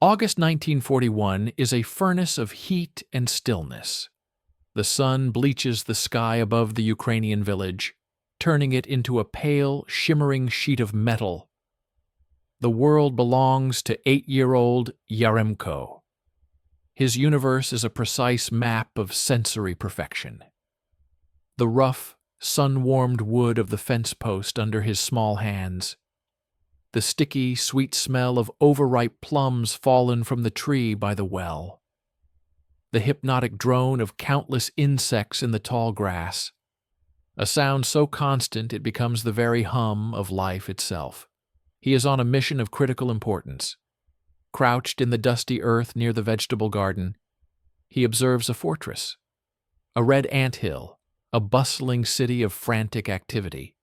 August 1941 is a furnace of heat and stillness. The sun bleaches the sky above the Ukrainian village, turning it into a pale, shimmering sheet of metal. The world belongs to 8-year-old Yaremko. His universe is a precise map of sensory perfection. The rough, sun-warmed wood of the fence post under his small hands, the sticky, sweet smell of overripe plums fallen from the tree by the well, the hypnotic drone of countless insects in the tall grass, a sound so constant it becomes the very hum of life itself. He is on a mission of critical importance. Crouched in the dusty earth near the vegetable garden, he observes a fortress, a red anthill, a bustling city of frantic activity.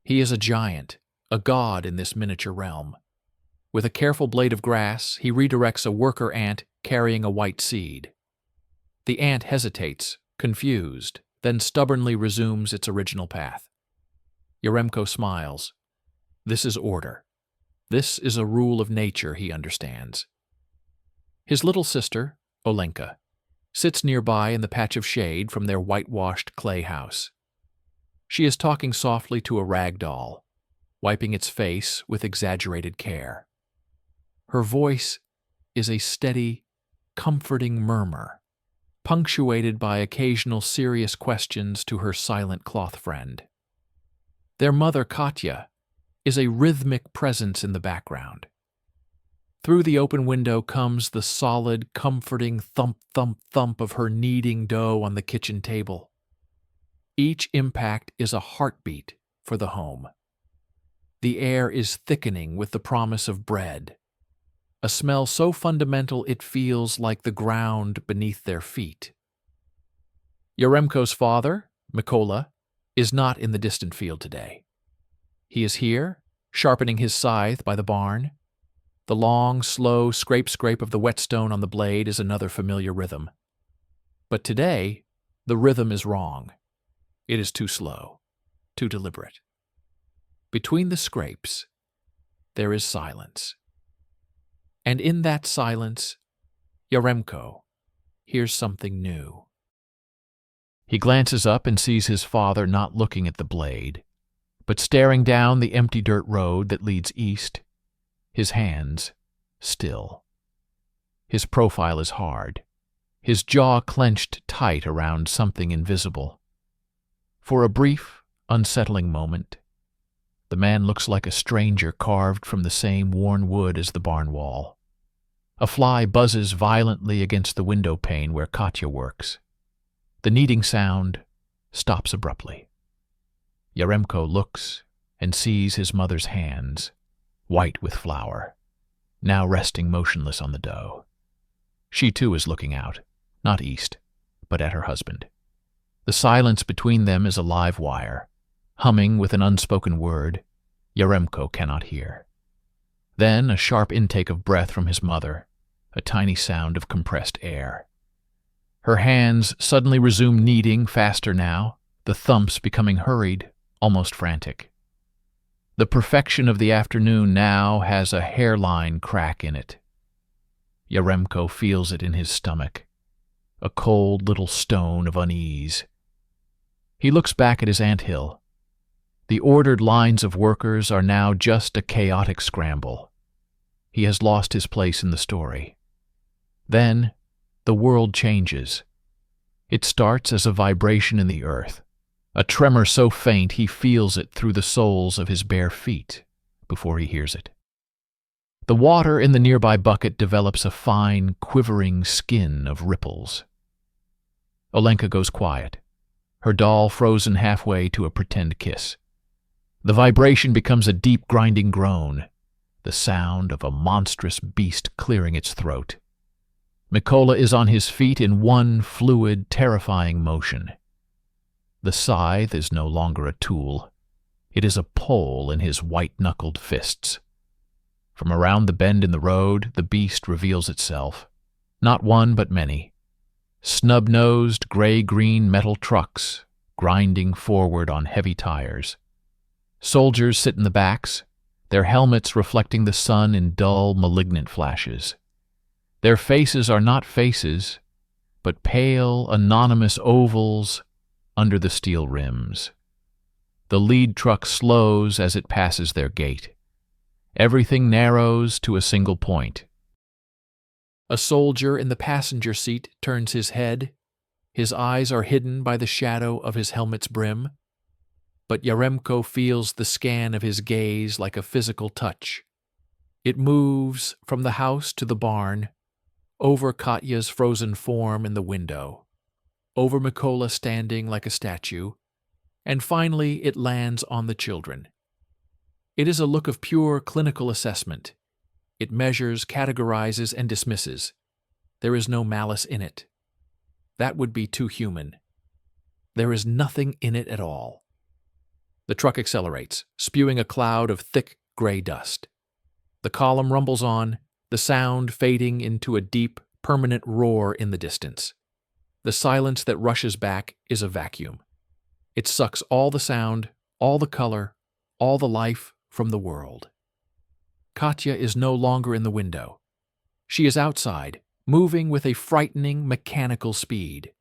He is a giant, a god in this miniature realm. With a careful blade of grass, he redirects a worker ant carrying a white seed. The ant hesitates, confused, then stubbornly resumes its original path. Yaremko smiles. This is order. This is a rule of nature, he understands. His little sister, Olenka, sits nearby in the patch of shade from their whitewashed clay house. She is talking softly to a rag doll, wiping its face with exaggerated care. Her voice is a steady, comforting murmur, punctuated by occasional serious questions to her silent cloth friend. Their mother, Katya, is a rhythmic presence in the background. Through the open window comes the solid, comforting thump-thump-thump of her kneading dough on the kitchen table. Each impact is a heartbeat for the home. The air is thickening with the promise of bread, a smell so fundamental it feels like the ground beneath their feet. Yaremko's father, Mykola, is not in the distant field today. He is here, sharpening his scythe by the barn. The long, slow scrape-scrape of the whetstone on the blade is another familiar rhythm. But today, the rhythm is wrong. It is too slow, too deliberate. Between the scrapes, there is silence. And in that silence, Yaremko hears something new. He glances up and sees his father not looking at the blade, but staring down the empty dirt road that leads east, his hands still. His profile is hard, his jaw clenched tight around something invisible. For a brief, unsettling moment, the man looks like a stranger carved from the same worn wood as the barn wall. A fly buzzes violently against the window pane where Katya works. The kneading sound stops abruptly. Yaremko looks and sees his mother's hands, white with flour, now resting motionless on the dough. She too is looking out, not east, but at her husband. The silence between them is a live wire, humming with an unspoken word Yaremko cannot hear. Then a sharp intake of breath from his mother, a tiny sound of compressed air. Her hands suddenly resume kneading, faster now, the thumps becoming hurried, almost frantic. The perfection of the afternoon now has a hairline crack in it. Yaremko feels it in his stomach, a cold little stone of unease. He looks back at his anthill. The ordered lines of workers are now just a chaotic scramble. He has lost his place in the story. Then, the world changes. It starts as a vibration in the earth, a tremor so faint he feels it through the soles of his bare feet before he hears it. The water in the nearby bucket develops a fine, quivering skin of ripples. Olenka goes quiet, her doll frozen halfway to a pretend kiss. The vibration becomes a deep, grinding groan, the sound of a monstrous beast clearing its throat. Mykola is on his feet in one fluid, terrifying motion. The scythe is no longer a tool. It is a pole in his white-knuckled fists. From around the bend in the road, the beast reveals itself. Not one, but many. Snub-nosed, gray-green metal trucks, grinding forward on heavy tires. Soldiers sit in the backs, their helmets reflecting the sun in dull, malignant flashes. Their faces are not faces, but pale, anonymous ovals under the steel rims. The lead truck slows as it passes their gate. Everything narrows to a single point. A soldier in the passenger seat turns his head. His eyes are hidden by the shadow of his helmet's brim. But Yaremko feels the scan of his gaze like a physical touch. It moves from the house to the barn, over Katya's frozen form in the window, over Mykola standing like a statue, and finally it lands on the children. It is a look of pure clinical assessment. It measures, categorizes, and dismisses. There is no malice in it. That would be too human. There is nothing in it at all. The truck accelerates, spewing a cloud of thick gray dust. The column rumbles on, the sound fading into a deep, permanent roar in the distance. The silence that rushes back is a vacuum. It sucks all the sound, all the color, all the life from the world. Katya is no longer in the window. She is outside, moving with a frightening mechanical speed.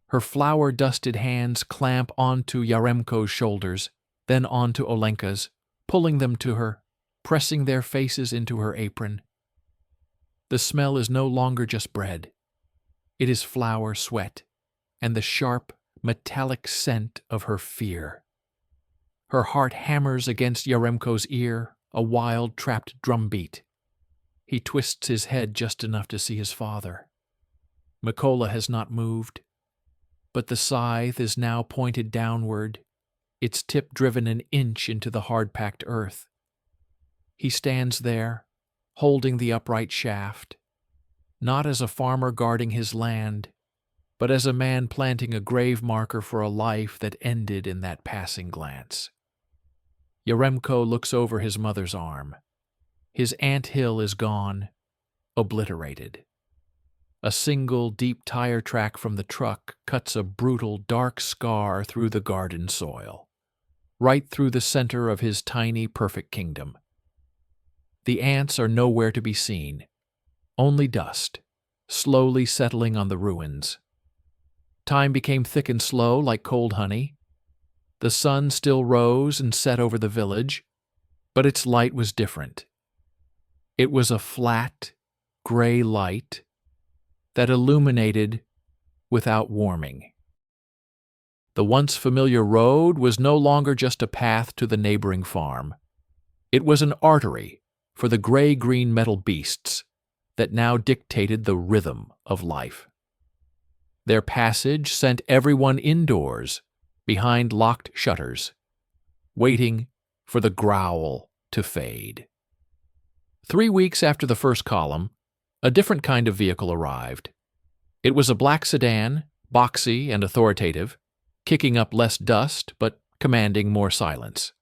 Her flour-dusted hands clamp onto Yaremko's shoulders, then onto Olenka's, pulling them to her, pressing their faces into her apron. The smell is no longer just bread. It is flour, sweat, and the sharp, metallic scent of her fear. Her heart hammers against Yaremko's ear, a wild, trapped drumbeat. He twists his head just enough to see his father. Mykola has not moved, but the scythe is now pointed downward, its tip driven an inch into the hard-packed earth. He stands there, holding the upright shaft, not as a farmer guarding his land, but as a man planting a grave marker for a life that ended in that passing glance. Yaremko looks over his mother's arm. His anthill is gone, obliterated. A single deep tire track from the truck cuts a brutal, dark scar through the garden soil, right through the center of his tiny, perfect kingdom. The ants are nowhere to be seen, only dust, slowly settling on the ruins. Time became thick and slow like cold honey. The sun still rose and set over the village, but its light was different. It was a flat, gray light that illuminated without warming. The once familiar road was no longer just a path to the neighboring farm. It was an artery for the gray-green metal beasts that now dictated the rhythm of life. Their passage sent everyone indoors, behind locked shutters, waiting for the growl to fade. 3 weeks after the first column, a different kind of vehicle arrived. It was a black sedan, boxy and authoritative, kicking up less dust but commanding more silence.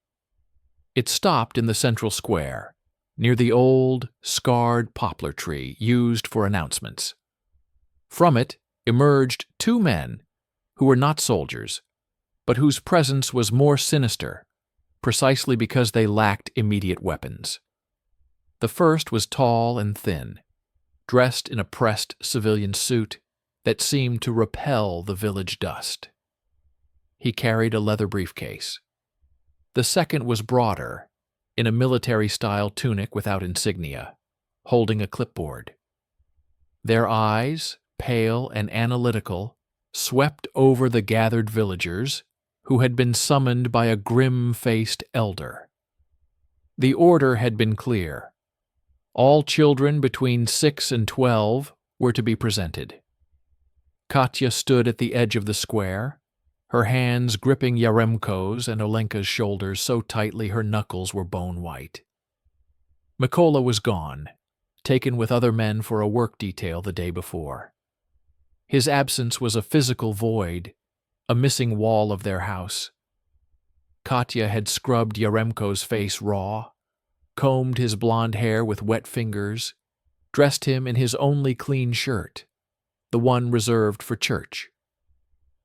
It stopped in the central square, near the old, scarred poplar tree used for announcements. From it emerged 2 men who were not soldiers, but whose presence was more sinister, precisely because they lacked immediate weapons. The first was tall and thin, dressed in a pressed civilian suit that seemed to repel the village dust. He carried a leather briefcase. The second was broader, in a military-style tunic without insignia, holding a clipboard. Their eyes, pale and analytical, swept over the gathered villagers, who had been summoned by a grim-faced elder. The order had been clear. All children between 6 and 12 were to be presented. Katya stood at the edge of the square, her hands gripping Yaremko's and Olenka's shoulders so tightly her knuckles were bone-white. Mykola was gone, taken with other men for a work detail the day before. His absence was a physical void, a missing wall of their house. Katya had scrubbed Yaremko's face raw, combed his blonde hair with wet fingers, dressed him in his only clean shirt, the one reserved for church.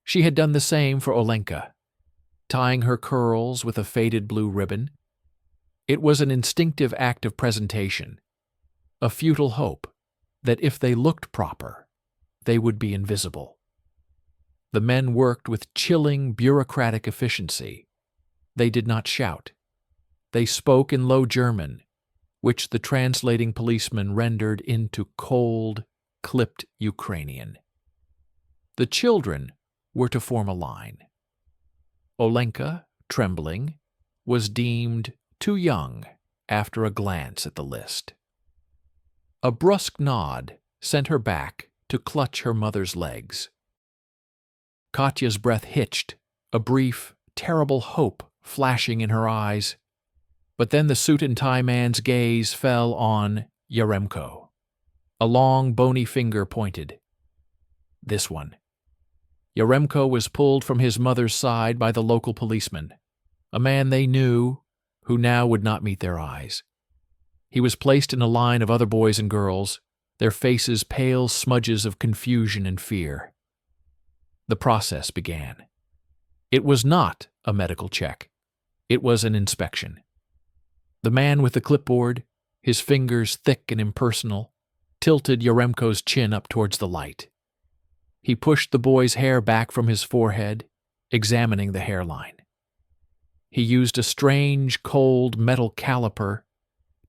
She had done the same for Olenka, tying her curls with a faded blue ribbon. It was an instinctive act of presentation, a futile hope, that if they looked proper, they would be invisible. The men worked with chilling bureaucratic efficiency. They did not shout. They spoke in Low German, which the translating policeman rendered into cold, clipped Ukrainian. The children were to form a line. Olenka, trembling, was deemed too young after a glance at the list. A brusque nod sent her back to clutch her mother's legs. Katya's breath hitched, a brief, terrible hope flashing in her eyes. But then the suit-and-tie man's gaze fell on Yaremko. A long, bony finger pointed. This one. Yaremko was pulled from his mother's side by the local policeman, a man they knew, who now would not meet their eyes. He was placed in a line of other boys and girls, their faces pale smudges of confusion and fear. The process began. It was not a medical check. It was an inspection. The man with the clipboard, his fingers thick and impersonal, tilted Yaremko's chin up towards the light. He pushed the boy's hair back from his forehead, examining the hairline. He used a strange, cold metal caliper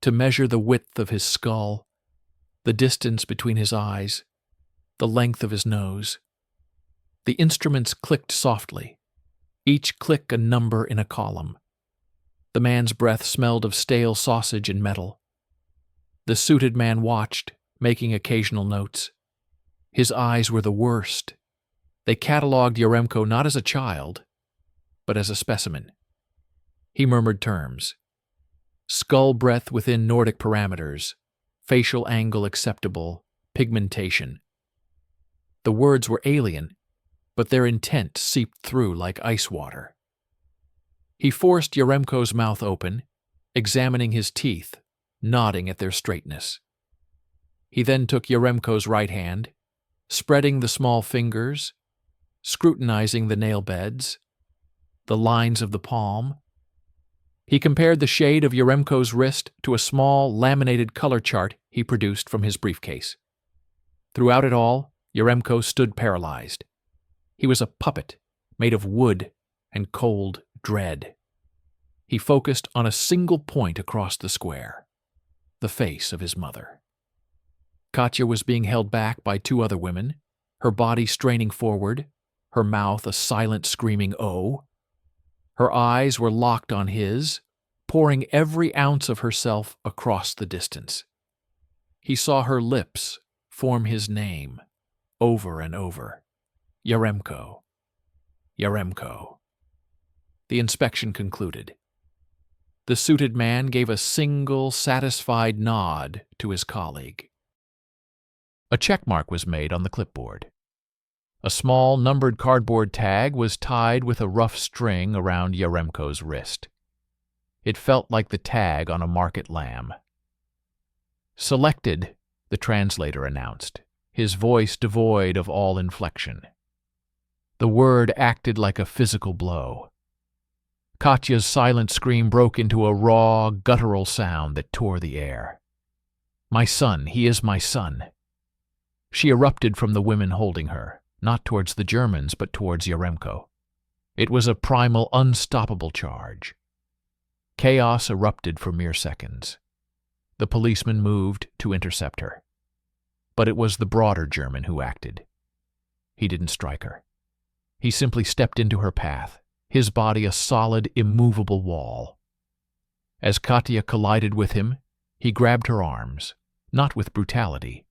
to measure the width of his skull, the distance between his eyes, the length of his nose. The instruments clicked softly, each click a number in a column. The man's breath smelled of stale sausage and metal. The suited man watched, making occasional notes. His eyes were the worst. They catalogued Yaremko not as a child, but as a specimen. He murmured terms. Skull breadth within Nordic parameters, facial angle acceptable, pigmentation. The words were alien, but their intent seeped through like ice water. He forced Yaremko's mouth open, examining his teeth, nodding at their straightness. He then took Yaremko's right hand, spreading the small fingers, scrutinizing the nail beds, the lines of the palm. He compared the shade of Yaremko's wrist to a small laminated color chart he produced from his briefcase. Throughout it all, Yaremko stood paralyzed. He was a puppet made of wood and cold dread. He focused on a single point across the square, the face of his mother. Katya was being held back by two other women, her body straining forward, her mouth a silent screaming "oh." Her eyes were locked on his, pouring every ounce of herself across the distance. He saw her lips form his name, over and over. Yaremko. Yaremko. The inspection concluded. The suited man gave a single, satisfied nod to his colleague. A checkmark was made on the clipboard. A small, numbered cardboard tag was tied with a rough string around Yaremko's wrist. It felt like the tag on a market lamb. "Selected," the translator announced, his voice devoid of all inflection. The word acted like a physical blow. Katya's silent scream broke into a raw, guttural sound that tore the air. "My son, he is my son." She erupted from the women holding her, not towards the Germans, but towards Yaremko. It was a primal, unstoppable charge. Chaos erupted for mere seconds. The policeman moved to intercept her. But it was the broader German who acted. He didn't strike her. He simply stepped into her path, his body a solid, immovable wall. As Katya collided with him, he grabbed her arms, not with brutality,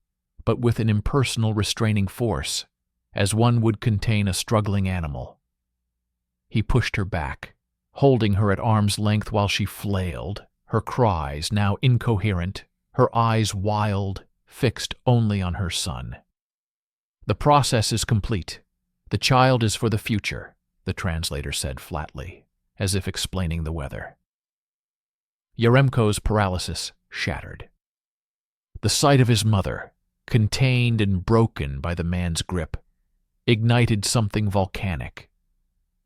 but with an impersonal restraining force, as one would contain a struggling animal. He pushed her back, holding her at arm's length while she flailed, her cries now incoherent, her eyes wild, fixed only on her son. "The process is complete. The child is for the future," the translator said flatly, as if explaining the weather. Yaremko's paralysis shattered. The sight of his mother, contained and broken by the man's grip, ignited something volcanic.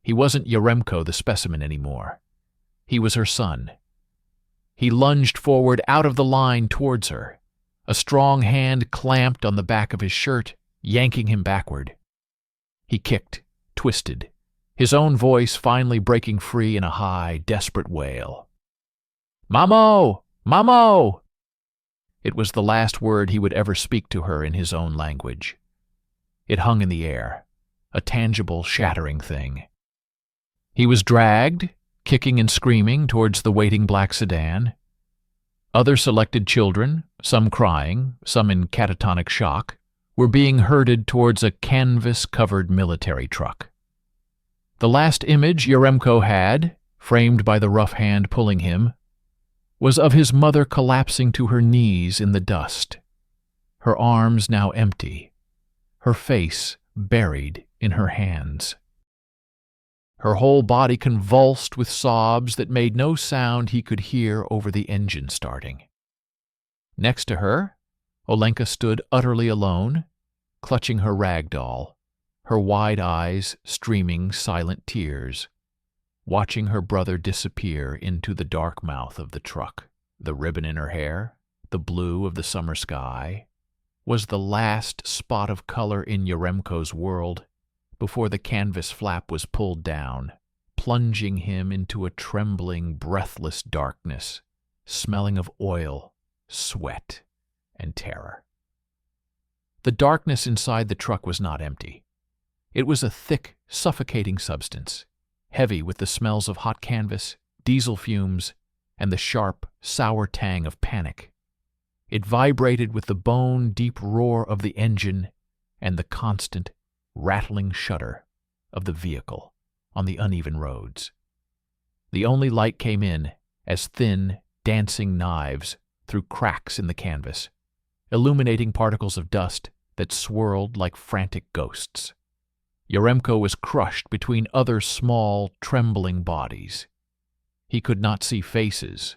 He wasn't Yaremko the specimen anymore. He was her son. He lunged forward out of the line towards her, A strong hand clamped on the back of his shirt, yanking him backward. He kicked, twisted, his own voice finally breaking free in a high, desperate wail. "Mamo! Mamo!" It was the last word he would ever speak to her in his own language. It hung in the air, a tangible, shattering thing. He was dragged, kicking and screaming, towards the waiting black sedan. Other selected children, some crying, some in catatonic shock, were being herded towards a canvas-covered military truck. The last image Yaremko had, framed by the rough hand pulling him, was of his mother collapsing to her knees in the dust, her arms now empty, her face buried in her hands. Her whole body convulsed with sobs that made no sound he could hear over the engine starting. Next to her, Olenka stood utterly alone, clutching her rag doll, her wide eyes streaming silent tears, watching her brother disappear into the dark mouth of the truck. The ribbon in her hair, the blue of the summer sky, was the last spot of color in Yaremko's world before the canvas flap was pulled down, plunging him into a trembling, breathless darkness, smelling of oil, sweat, and terror. The darkness inside the truck was not empty. It was a thick, suffocating substance, heavy with the smells of hot canvas, diesel fumes, and the sharp, sour tang of panic. It vibrated with the bone-deep roar of the engine and the constant, rattling shudder of the vehicle on the uneven roads. The only light came in as thin, dancing knives through cracks in the canvas, illuminating particles of dust that swirled like frantic ghosts. Yaremko was crushed between other small, trembling bodies. He could not see faces,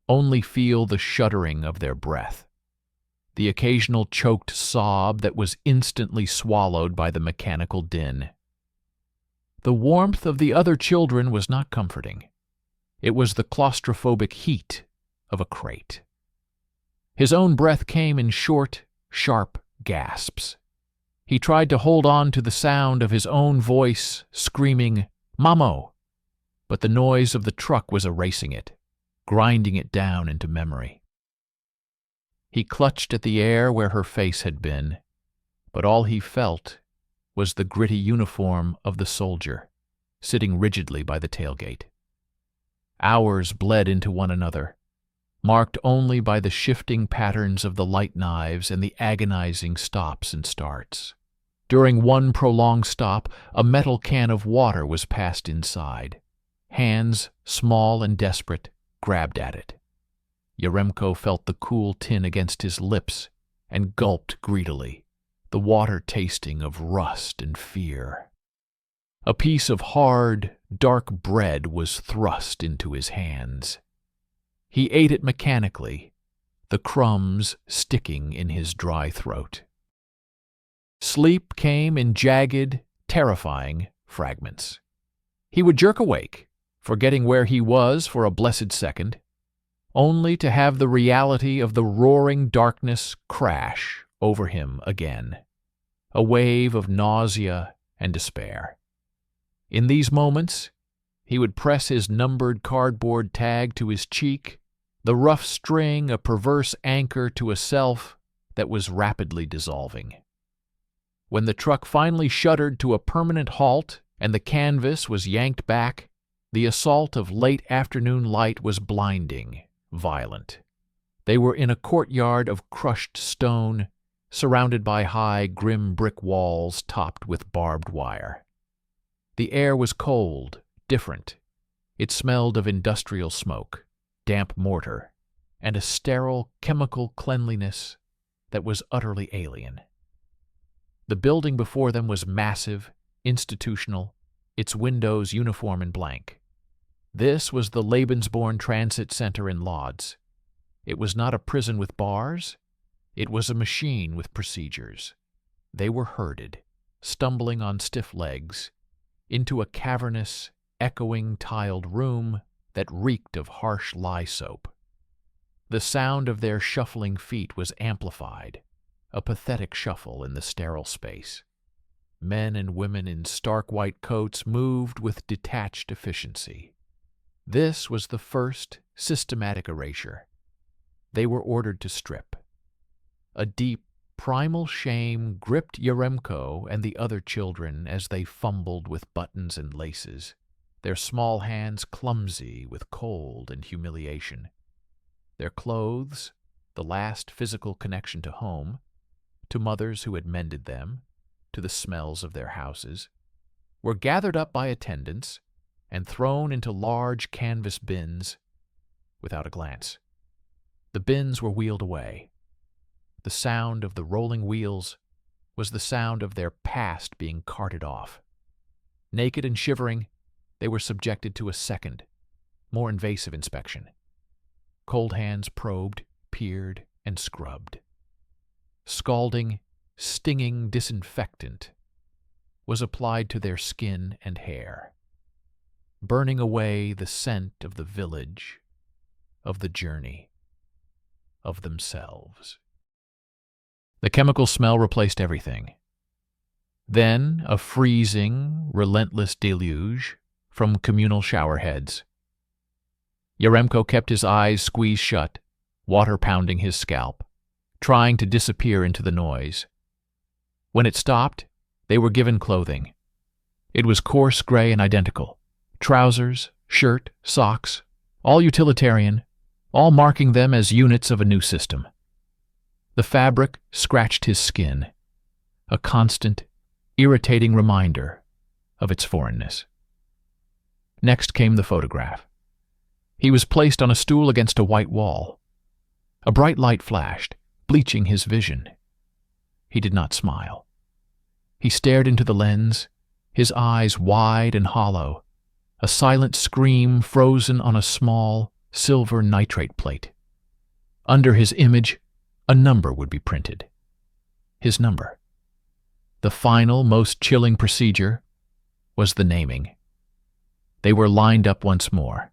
only feel the shuddering of their breath, the occasional choked sob that was instantly swallowed by the mechanical din. The warmth of the other children was not comforting. It was the claustrophobic heat of a crate. His own breath came in short, sharp gasps. He tried to hold on to the sound of his own voice screaming, "Mamo!" but the noise of the truck was erasing it, grinding it down into memory. He clutched at the air where her face had been, but all he felt was the gritty uniform of the soldier, sitting rigidly by the tailgate. Hours bled into one another, marked only by the shifting patterns of the light knives and the agonizing stops and starts. During one prolonged stop, a metal can of water was passed inside. Hands, small and desperate, grabbed at it. Yaremko felt the cool tin against his lips and gulped greedily, the water tasting of rust and fear. A piece of hard, dark bread was thrust into his hands. He ate it mechanically, the crumbs sticking in his dry throat. Sleep came in jagged, terrifying fragments. He would jerk awake, forgetting where he was for a blessed second, only to have the reality of the roaring darkness crash over him again, a wave of nausea and despair. In these moments, he would press his numbered cardboard tag to his cheek, the rough string a perverse anchor to a self that was rapidly dissolving. When the truck finally shuddered to a permanent halt and the canvas was yanked back, the assault of late afternoon light was blinding, violent. They were in a courtyard of crushed stone, surrounded by high, grim brick walls topped with barbed wire. The air was cold, different. It smelled of industrial smoke, damp mortar, and a sterile chemical cleanliness that was utterly alien. The building before them was massive, institutional, its windows uniform and blank. This was the Lebensborn Transit Center in Lodz. It was not a prison with bars. It was a machine with procedures. They were herded, stumbling on stiff legs, into a cavernous, echoing tiled room that reeked of harsh lye soap. The sound of their shuffling feet was amplified, a pathetic shuffle in the sterile space. Men and women in stark white coats moved with detached efficiency. This was the first systematic erasure. They were ordered to strip. A deep, primal shame gripped Yaremko and the other children as they fumbled with buttons and laces, their small hands clumsy with cold and humiliation. Their clothes, the last physical connection to home, to mothers who had mended them, to the smells of their houses, were gathered up by attendants and thrown into large canvas bins without a glance. The bins were wheeled away. The sound of the rolling wheels was the sound of their past being carted off. Naked and shivering, they were subjected to a second, more invasive inspection. Cold hands probed, peered, and scrubbed. Scalding, stinging disinfectant was applied to their skin and hair, burning away the scent of the village, of the journey, of themselves. The chemical smell replaced everything. Then a freezing, relentless deluge from communal showerheads. Yaremko kept his eyes squeezed shut, water pounding his scalp, trying to disappear into the noise. When it stopped, they were given clothing. It was coarse gray and identical. Trousers, shirt, socks, all utilitarian, all marking them as units of a new system. The fabric scratched his skin, a constant, irritating reminder of its foreignness. Next came the photograph. He was placed on a stool against a white wall. A bright light flashed, bleaching his vision. He did not smile. He stared into the lens, his eyes wide and hollow, a silent scream frozen on a small, silver nitrate plate. Under his image, a number would be printed. His number. The final, most chilling procedure was the naming. They were lined up once more.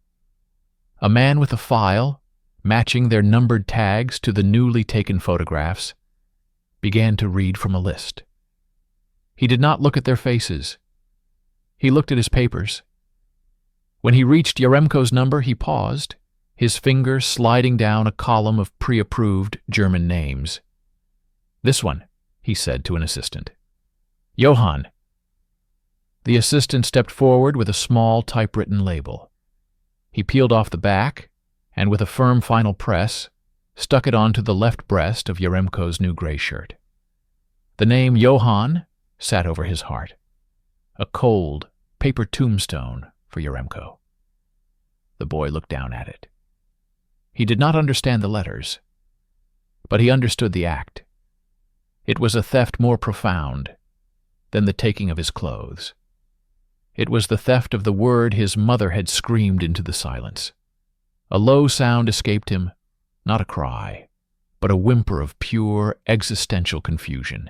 A man with a file, matching their numbered tags to the newly taken photographs, began to read from a list. He did not look at their faces. He looked at his papers. When he reached Yaremko's number, he paused, his finger sliding down a column of pre-approved German names. "This one," he said to an assistant. "Johann." The assistant stepped forward with a small typewritten label. He peeled off the back, and with a firm final press, stuck it onto the left breast of Yaremko's new gray shirt. The name Johann sat over his heart, a cold, paper tombstone for Yaremko. The boy looked down at it. He did not understand the letters, but he understood the act. It was a theft more profound than the taking of his clothes. It was the theft of the word his mother had screamed into the silence. A low sound escaped him, not a cry, but a whimper of pure existential confusion.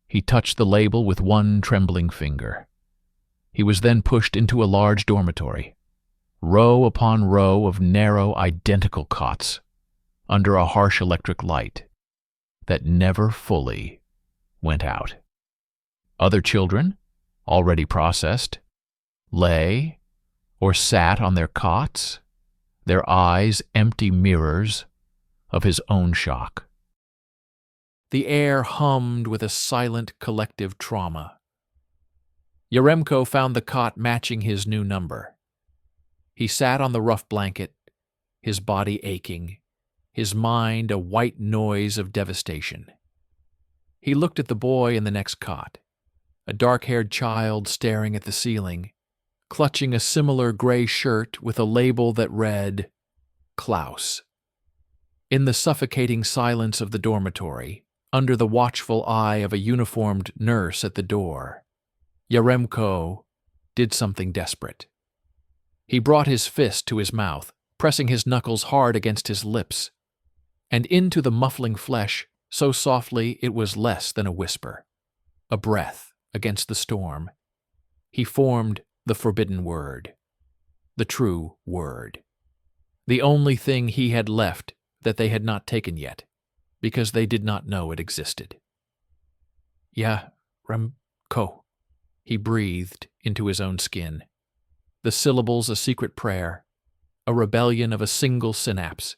He touched the label with one trembling finger. He was then pushed into a large dormitory, row upon row of narrow, identical cots, under a harsh electric light that never fully went out. Other children, already processed, lay or sat on their cots, their eyes empty mirrors of his own shock. The air hummed with a silent collective trauma. Yaremko found the cot matching his new number. He sat on the rough blanket, his body aching, his mind a white noise of devastation. He looked at the boy in the next cot, a dark-haired child staring at the ceiling, clutching a similar gray shirt with a label that read, Klaus. In the suffocating silence of the dormitory, under the watchful eye of a uniformed nurse at the door, Yaremko did something desperate. He brought his fist to his mouth, pressing his knuckles hard against his lips, and into the muffling flesh so softly it was less than a whisper, a breath against the storm. He formed the forbidden word, the true word, the only thing he had left that they had not taken yet, because they did not know it existed. Yaremko, he breathed into his own skin. The syllables a secret prayer, a rebellion of a single synapse.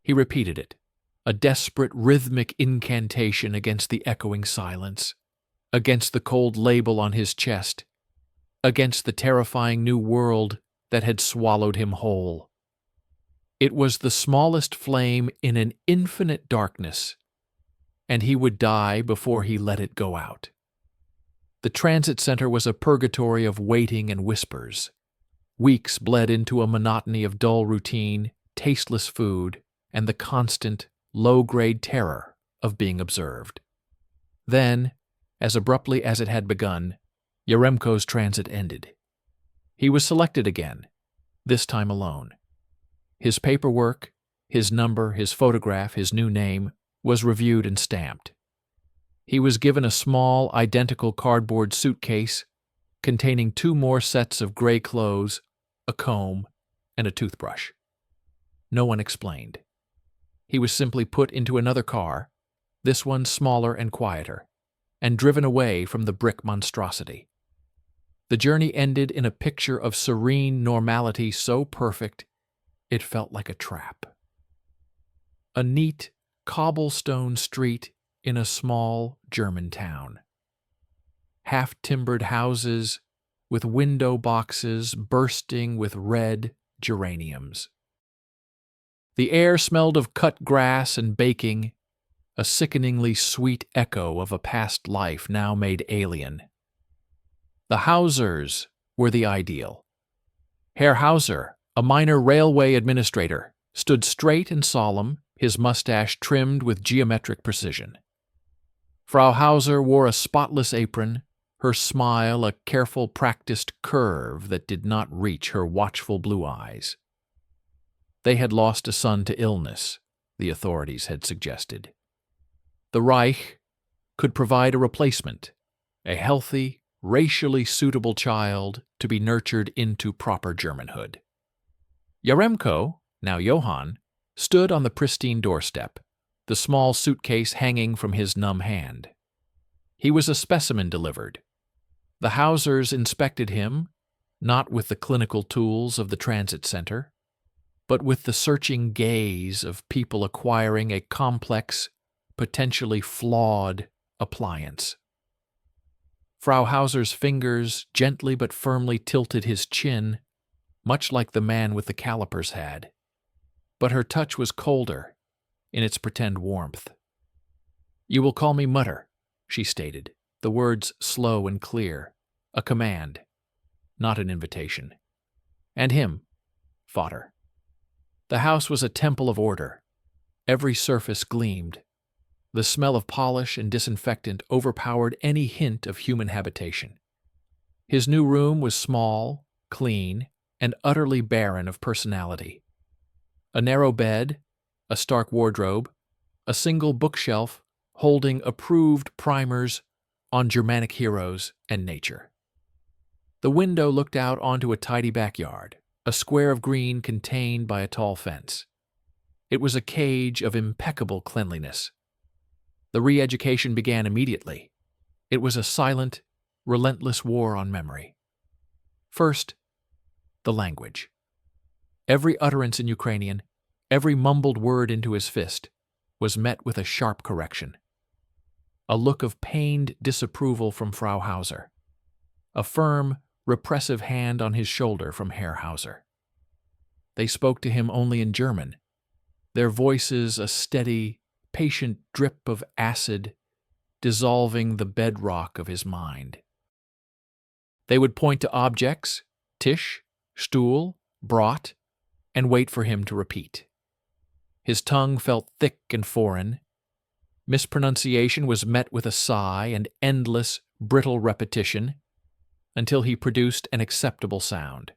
He repeated it, a desperate rhythmic incantation against the echoing silence, against the cold label on his chest, against the terrifying new world that had swallowed him whole. It was the smallest flame in an infinite darkness, and he would die before he let it go out. The transit center was a purgatory of waiting and whispers. Weeks bled into a monotony of dull routine, tasteless food, and the constant, low-grade terror of being observed. Then, as abruptly as it had begun, Yaremko's transit ended. He was selected again, this time alone. His paperwork, his number, his photograph, his new name, was reviewed and stamped. He was given a small, identical cardboard suitcase containing 2 more sets of gray clothes, a comb, and a toothbrush. No one explained. He was simply put into another car, this one smaller and quieter, and driven away from the brick monstrosity. The journey ended in a picture of serene normality so perfect it felt like a trap. A neat, cobblestone street in a small German town. Half-timbered houses with window boxes bursting with red geraniums. The air smelled of cut grass and baking, a sickeningly sweet echo of a past life now made alien. The Hausers were the ideal. Herr Hauser, a minor railway administrator, stood straight and solemn, his mustache trimmed with geometric precision. Frau Hauser wore a spotless apron, her smile a careful practiced curve that did not reach her watchful blue eyes. They had lost a son to illness, the authorities had suggested. The Reich could provide a replacement, a healthy, racially suitable child to be nurtured into proper Germanhood. Yaremko, now Johann, stood on the pristine doorstep, the small suitcase hanging from his numb hand. He was a specimen delivered. The Hausers inspected him, not with the clinical tools of the transit center, but with the searching gaze of people acquiring a complex, potentially flawed appliance. Frau Hauser's fingers gently but firmly tilted his chin, much like the man with the calipers had, but her touch was colder in its pretend warmth. "You will call me Mutter," she stated, the words slow and clear, a command, not an invitation. "And him, Vater." The house was a temple of order. Every surface gleamed. The smell of polish and disinfectant overpowered any hint of human habitation. His new room was small, clean, and utterly barren of personality. A narrow bed, a stark wardrobe, a single bookshelf holding approved primers on Germanic heroes and nature. The window looked out onto a tidy backyard, a square of green contained by a tall fence. It was a cage of impeccable cleanliness. The re-education began immediately. It was a silent, relentless war on memory. First, the language. Every utterance in Ukrainian, every mumbled word into his fist, was met with a sharp correction. A look of pained disapproval from Frau Hauser. A firm, repressive hand on his shoulder from Herr Hauser. They spoke to him only in German, their voices a steady, patient drip of acid dissolving the bedrock of his mind. They would point to objects, Tisch, Stuhl, Brot, and wait for him to repeat. His tongue felt thick and foreign. Mispronunciation was met with a sigh and endless, brittle repetition until he produced an acceptable sound.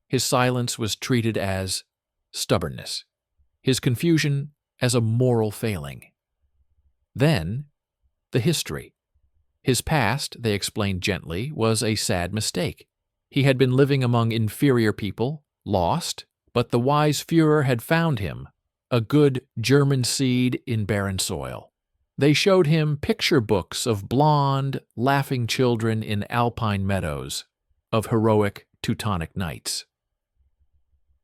His silence was treated as stubbornness, his confusion as a moral failing. Then, the history. His past, they explained gently, was a sad mistake. He had been living among inferior people, lost, but the wise Führer had found him, a good German seed in barren soil. They showed him picture books of blonde, laughing children in alpine meadows, of heroic Teutonic knights.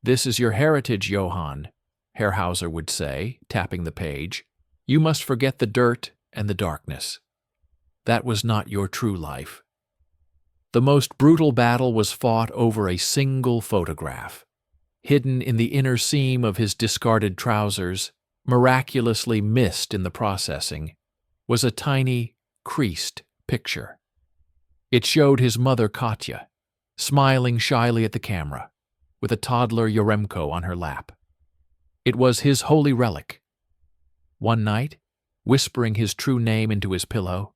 "This is your heritage, Johann," Herr Hauser would say, tapping the page. "You must forget the dirt and the darkness. That was not your true life." The most brutal battle was fought over a single photograph. Hidden in the inner seam of his discarded trousers, miraculously missed in the processing, was a tiny, creased picture. It showed his mother Katya, smiling shyly at the camera, with a toddler Yaremko on her lap. It was his holy relic. One night, whispering his true name into his pillow,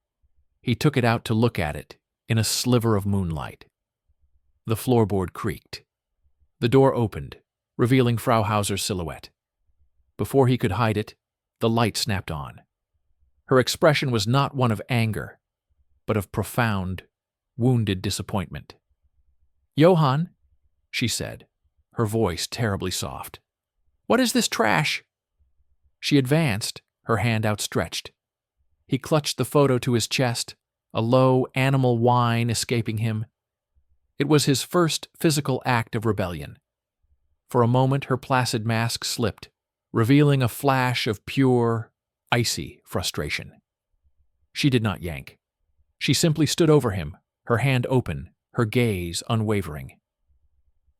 he took it out to look at it in a sliver of moonlight. The floorboard creaked. The door opened, revealing Frau Hauser's silhouette. Before he could hide it, the light snapped on. Her expression was not one of anger, but of profound, wounded disappointment. "Johann," she said, her voice terribly soft. "What is this trash?" She advanced, her hand outstretched. He clutched the photo to his chest, a low animal whine escaping him. It was his first physical act of rebellion. For a moment her placid mask slipped, revealing a flash of pure, icy frustration. She did not yank. She simply stood over him, her hand open, her gaze unwavering.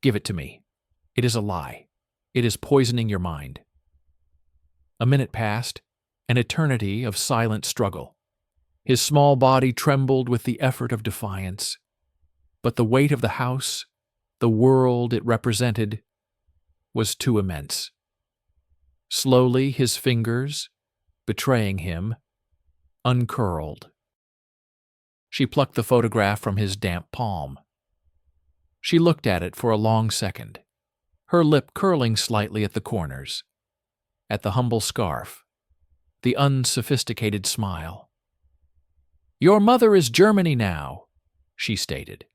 "Give it to me. It is a lie. It is poisoning your mind." A minute passed, an eternity of silent struggle. His small body trembled with the effort of defiance. But the weight of the house, the world it represented, was too immense. Slowly his fingers, betraying him, uncurled. She plucked the photograph from his damp palm. She looked at it for a long second, her lip curling slightly at the corners, at the humble scarf, the unsophisticated smile. "Your mother is Germany now," she stated.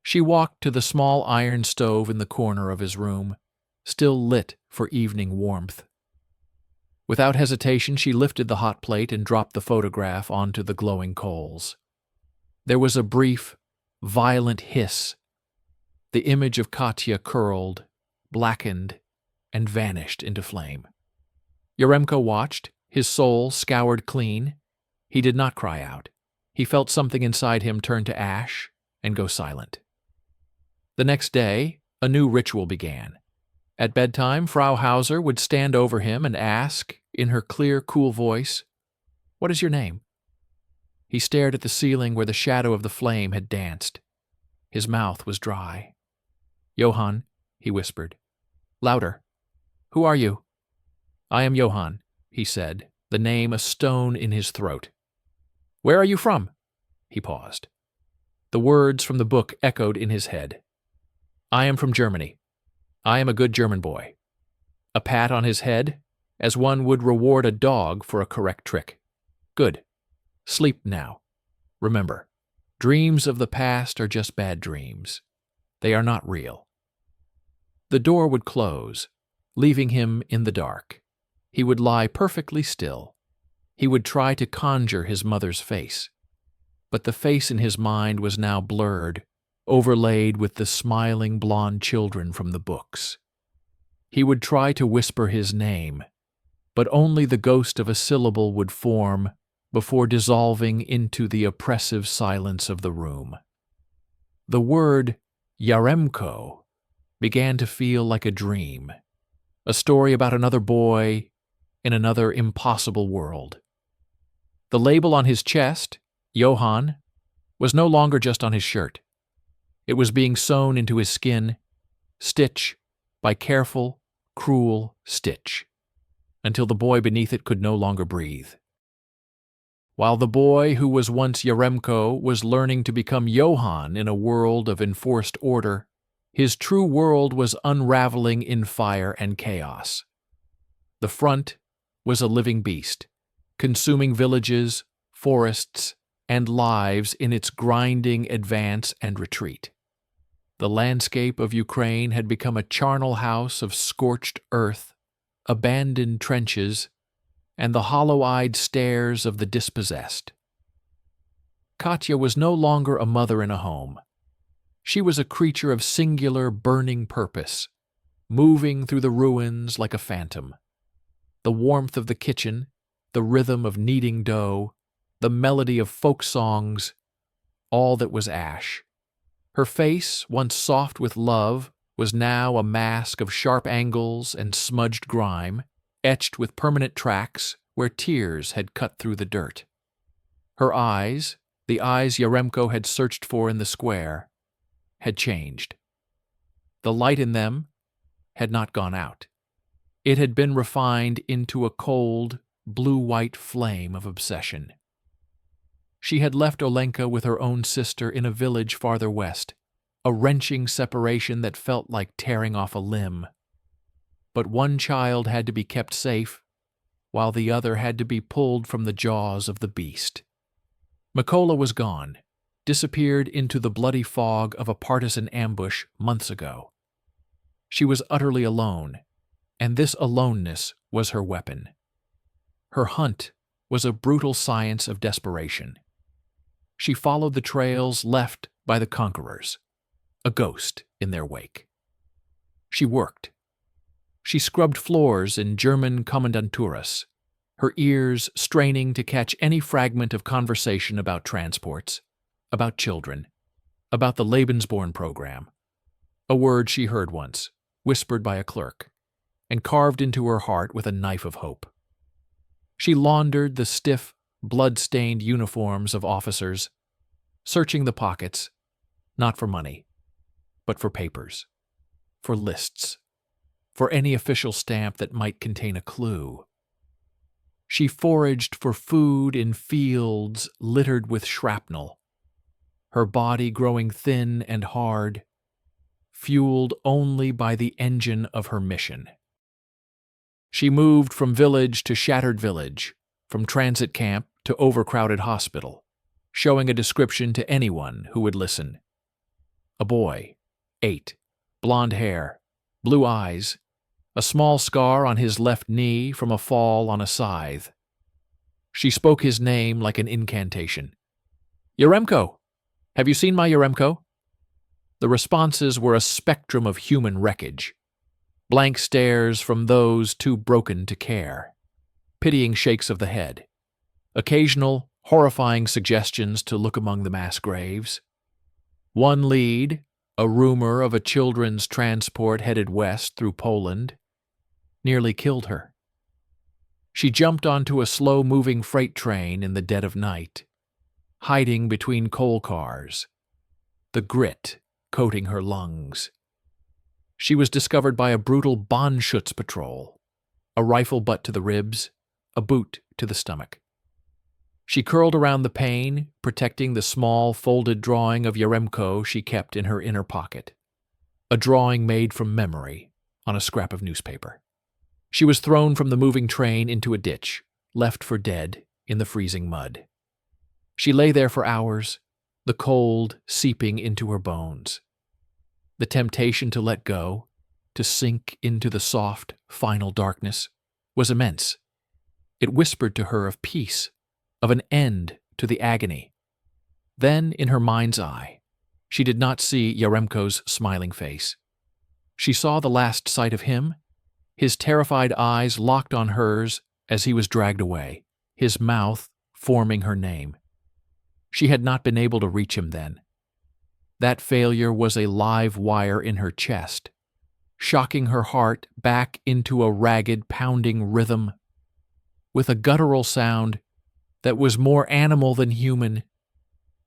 She walked to the small iron stove in the corner of his room, still lit for evening warmth. Without hesitation, she lifted the hot plate and dropped the photograph onto the glowing coals. There was a brief, violent hiss. The image of Katya curled, blackened, and vanished into flame. Yaremko watched, his soul scoured clean. He did not cry out. He felt something inside him turn to ash and go silent. The next day, a new ritual began. At bedtime, Frau Hauser would stand over him and ask, in her clear, cool voice, "What is your name?" He stared at the ceiling where the shadow of the flame had danced. His mouth was dry. "Johann," he whispered. "Louder. Who are you?" "I am Johann," he said, the name a stone in his throat. "Where are you from?" He paused. The words from the book echoed in his head. "I am from Germany. I am a good German boy." A pat on his head, as one would reward a dog for a correct trick. "Good. Sleep now. Remember, dreams of the past are just bad dreams. They are not real." The door would close, leaving him in the dark. He would lie perfectly still. He would try to conjure his mother's face. But the face in his mind was now blurred, overlaid with the smiling blonde children from the books. He would try to whisper his name, but only the ghost of a syllable would form before dissolving into the oppressive silence of the room. The word Yaremko began to feel like a dream, a story about another boy in another impossible world. The label on his chest, Johann, was no longer just on his shirt. It was being sewn into his skin, stitch by careful, cruel stitch, until the boy beneath it could no longer breathe. While the boy who was once Yaremko was learning to become Johann in a world of enforced order, his true world was unraveling in fire and chaos. The front was a living beast, consuming villages, forests, and lives in its grinding advance and retreat. The landscape of Ukraine had become a charnel house of scorched earth, abandoned trenches, and the hollow-eyed stares of the dispossessed. Katya was no longer a mother in a home. She was a creature of singular, burning purpose, moving through the ruins like a phantom. The warmth of the kitchen, the rhythm of kneading dough, the melody of folk songs, all that was ash. Her face, once soft with love, was now a mask of sharp angles and smudged grime, etched with permanent tracks where tears had cut through the dirt. Her eyes, the eyes Yaremko had searched for in the square, had changed. The light in them had not gone out. It had been refined into a cold, blue-white flame of obsession. She had left Olenka with her own sister in a village farther west, a wrenching separation that felt like tearing off a limb. But one child had to be kept safe, while the other had to be pulled from the jaws of the beast. Mykola was gone, disappeared into the bloody fog of a partisan ambush months ago. She was utterly alone, and this aloneness was her weapon. Her hunt was a brutal science of desperation. She followed the trails left by the conquerors, a ghost in their wake. She worked. She scrubbed floors in German commandanturas, her ears straining to catch any fragment of conversation about transports, about children, about the Lebensborn program, a word she heard once, whispered by a clerk, and carved into her heart with a knife of hope. She laundered the stiff, blood-stained uniforms of officers, searching the pockets, not for money, but for papers, for lists, for any official stamp that might contain a clue. She foraged for food in fields littered with shrapnel, her body growing thin and hard, fueled only by the engine of her mission. She moved from village to shattered village, from transit camp to overcrowded hospital, showing a description to anyone who would listen. A boy, 8, blonde hair, blue eyes, a small scar on his left knee from a fall on a scythe. She spoke his name like an incantation. "Yaremko! Have you seen my Yaremko?" The responses were a spectrum of human wreckage. Blank stares from those too broken to care. Pitying shakes of the head. Occasional, horrifying suggestions to look among the mass graves. One lead, a rumor of a children's transport headed west through Poland, nearly killed her. She jumped onto a slow-moving freight train in the dead of night, hiding between coal cars, the grit coating her lungs. She was discovered by a brutal Bonschutz patrol, a rifle butt to the ribs, a boot to the stomach. She curled around the pain, protecting the small, folded drawing of Yaremko she kept in her inner pocket, a drawing made from memory on a scrap of newspaper. She was thrown from the moving train into a ditch, left for dead in the freezing mud. She lay there for hours, the cold seeping into her bones. The temptation to let go, to sink into the soft, final darkness, was immense. It whispered to her of peace, of an end to the agony. Then, in her mind's eye, she did not see Yaremko's smiling face. She saw the last sight of him, his terrified eyes locked on hers as he was dragged away, his mouth forming her name. She had not been able to reach him then. That failure was a live wire in her chest, shocking her heart back into a ragged, pounding rhythm. With a guttural sound that was more animal than human,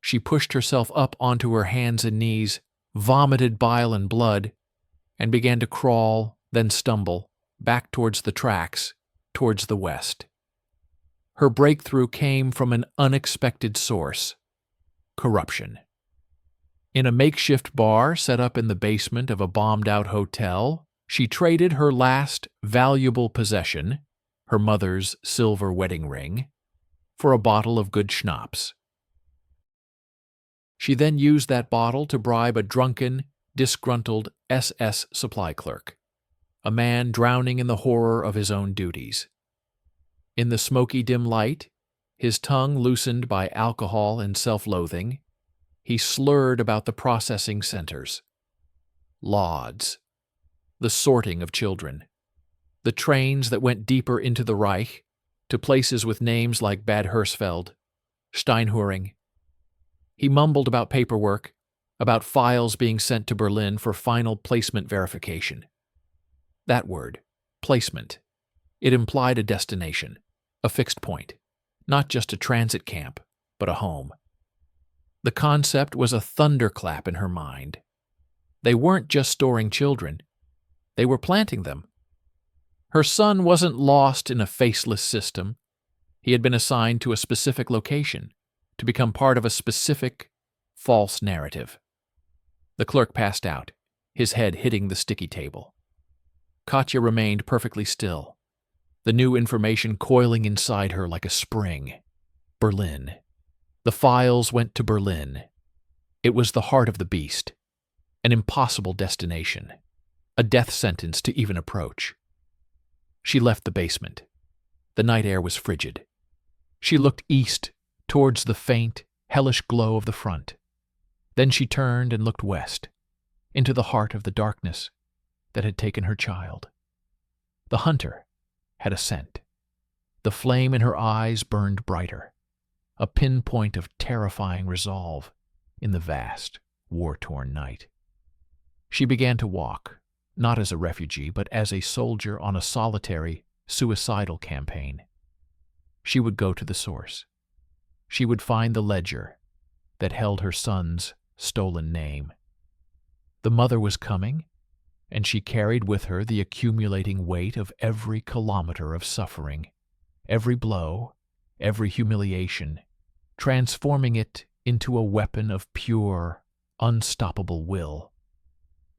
she pushed herself up onto her hands and knees, vomited bile and blood, and began to crawl, then stumble, back towards the tracks, towards the west. Her breakthrough came from an unexpected source: corruption. In a makeshift bar set up in the basement of a bombed-out hotel, she traded her last valuable possession, her mother's silver wedding ring, for a bottle of good schnapps. She then used that bottle to bribe a drunken, disgruntled SS supply clerk, a man drowning in the horror of his own duties. In the smoky dim light, his tongue loosened by alcohol and self-loathing, he slurred about the processing centers. Lauds, the sorting of children, the trains that went deeper into the Reich, to places with names like Bad Hersfeld, Steinhuring. He mumbled about paperwork, about files being sent to Berlin for final placement verification. That word, placement, it implied a destination, a fixed point, not just a transit camp, but a home. The concept was a thunderclap in her mind. They weren't just storing children, they were planting them. Her son wasn't lost in a faceless system. He had been assigned to a specific location, to become part of a specific, false narrative. The clerk passed out, his head hitting the sticky table. Katya remained perfectly still, the new information coiling inside her like a spring. Berlin. The files went to Berlin. It was the heart of the beast, an impossible destination, a death sentence to even approach. She left the basement. The night air was frigid. She looked east, towards the faint, hellish glow of the front. Then she turned and looked west, into the heart of the darkness that had taken her child. The hunter had a scent. The flame in her eyes burned brighter, a pinpoint of terrifying resolve in the vast, war-torn night. She began to walk, not as a refugee, but as a soldier on a solitary, suicidal campaign. She would go to the source. She would find the ledger that held her son's stolen name. The mother was coming, and she carried with her the accumulating weight of every kilometer of suffering, every blow, every humiliation, transforming it into a weapon of pure, unstoppable will.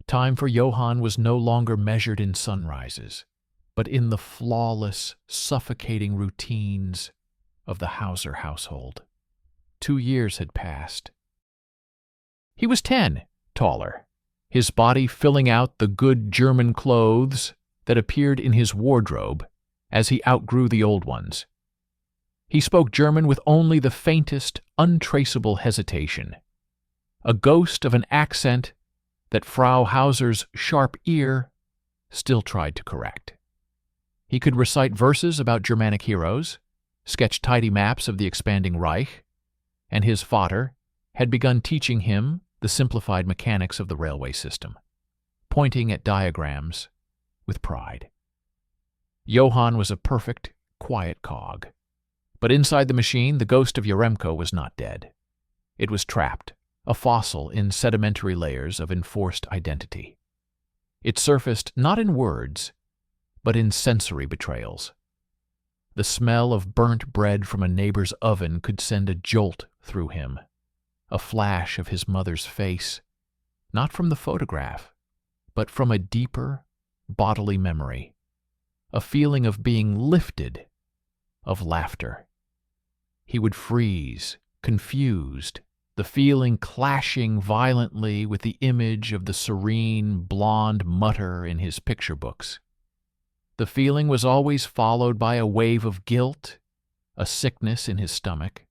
Time for Johann was no longer measured in sunrises, but in the flawless, suffocating routines of the Hauser household. 2 years had passed. He was 10, taller, his body filling out the good German clothes that appeared in his wardrobe as he outgrew the old ones. He spoke German with only the faintest, untraceable hesitation, a ghost of an accent that Frau Hauser's sharp ear still tried to correct. He could recite verses about Germanic heroes, sketch tidy maps of the expanding Reich, and his father had begun teaching him the simplified mechanics of the railway system, pointing at diagrams with pride. Johann was a perfect, quiet cog. But inside the machine, the ghost of Yaremko was not dead. It was trapped, a fossil in sedimentary layers of enforced identity. It surfaced not in words, but in sensory betrayals. The smell of burnt bread from a neighbor's oven could send a jolt through him, a flash of his mother's face, not from the photograph, but from a deeper, bodily memory, a feeling of being lifted, of laughter. He would freeze, confused, the feeling clashing violently with the image of the serene, blonde mutter in his picture books. The feeling was always followed by a wave of guilt, a sickness in his stomach.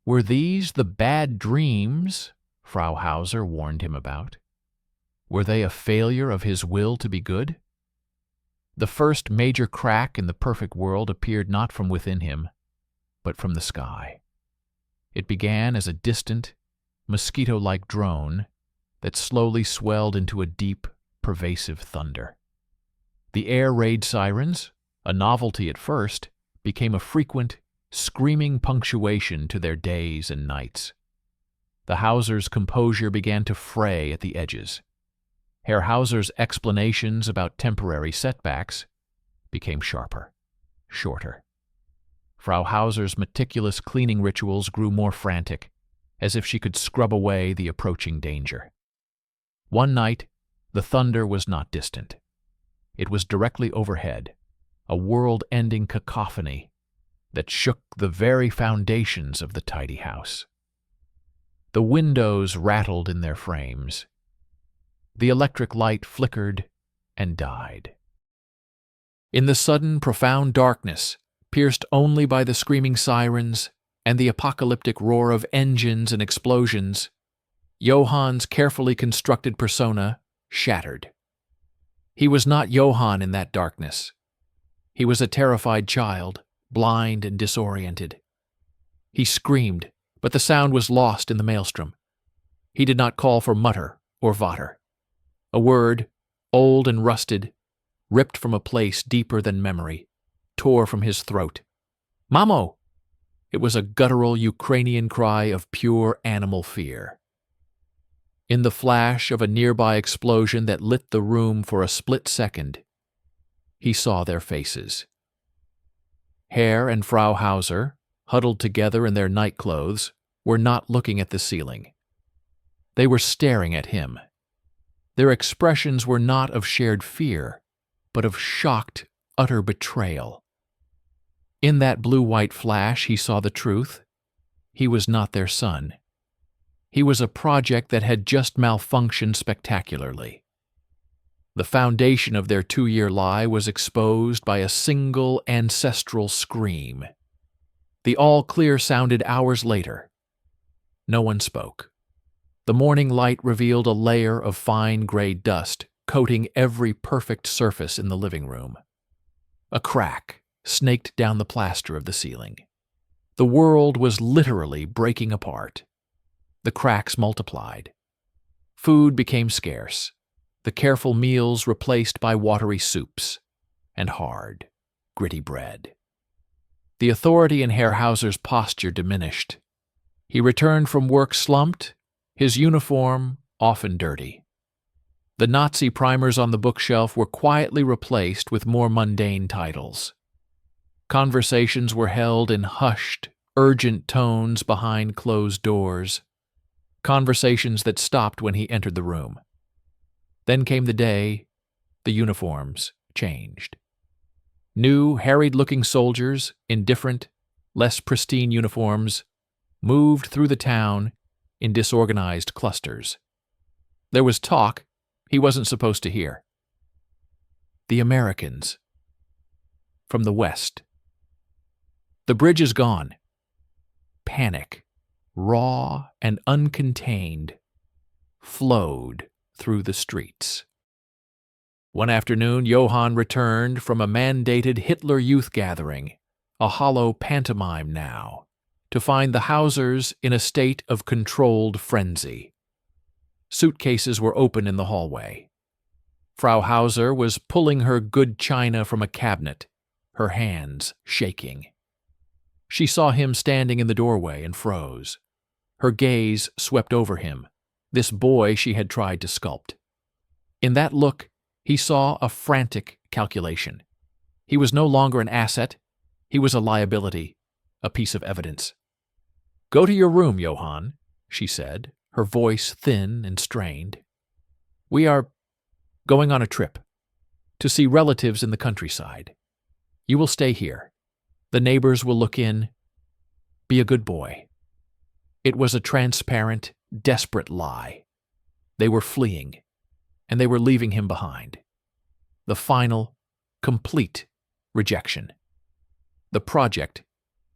Were these the bad dreams Frau Hauser warned him about? Were they a failure of his will to be good? The first major crack in the perfect world appeared not from within him, but from the sky. It began as a distant, mosquito-like drone that slowly swelled into a deep, pervasive thunder. The air raid sirens, a novelty at first, became a frequent, screaming punctuation to their days and nights. The Hauser's composure began to fray at the edges. Herr Hauser's explanations about temporary setbacks became sharper, shorter. Frau Hauser's meticulous cleaning rituals grew more frantic, as if she could scrub away the approaching danger. One night, the thunder was not distant. It was directly overhead, a world-ending cacophony that shook the very foundations of the tidy house. The windows rattled in their frames. The electric light flickered and died. In the sudden, profound darkness, pierced only by the screaming sirens and the apocalyptic roar of engines and explosions, Johann's carefully constructed persona shattered. He was not Johann in that darkness. He was a terrified child, blind and disoriented. He screamed, but the sound was lost in the maelstrom. He did not call for mutter or vater. A word, old and rusted, ripped from a place deeper than memory, tore from his throat. Mamo! It was a guttural Ukrainian cry of pure animal fear. In the flash of a nearby explosion that lit the room for a split second, he saw their faces. Herr and Frau Hauser, huddled together in their nightclothes, were not looking at the ceiling. They were staring at him. Their expressions were not of shared fear, but of shocked, utter betrayal. In that blue-white flash he saw the truth. He was not their son. He was a project that had just malfunctioned spectacularly. The foundation of their 2-year lie was exposed by a single ancestral scream. The all-clear sounded hours later. No one spoke. The morning light revealed a layer of fine gray dust coating every perfect surface in the living room. A crack snaked down the plaster of the ceiling. The world was literally breaking apart. The cracks multiplied. Food became scarce, the careful meals replaced by watery soups and hard, gritty bread. The authority in Herr Hauser's posture diminished. He returned from work slumped, his uniform often dirty. The Nazi primers on the bookshelf were quietly replaced with more mundane titles. Conversations were held in hushed, urgent tones behind closed doors. Conversations that stopped when he entered the room. Then came the day the uniforms changed. New, harried-looking soldiers in different, less pristine uniforms moved through the town in disorganized clusters. There was talk he wasn't supposed to hear. The Americans. From the West. The bridge is gone. Panic, raw and uncontained, flowed through the streets. One afternoon, Johann returned from a mandated Hitler Youth gathering, a hollow pantomime now, to find the Hausers in a state of controlled frenzy. Suitcases were open in the hallway. Frau Hauser was pulling her good china from a cabinet, her hands shaking. She saw him standing in the doorway and froze. Her gaze swept over him, this boy she had tried to sculpt. In that look, he saw a frantic calculation. He was no longer an asset. He was a liability, a piece of evidence. "Go to your room, Johann," she said, her voice thin and strained. "We are going on a trip to see relatives in the countryside. You will stay here. The neighbors will look in. Be a good boy." It was a transparent, desperate lie. They were fleeing, and they were leaving him behind. The final, complete rejection. The project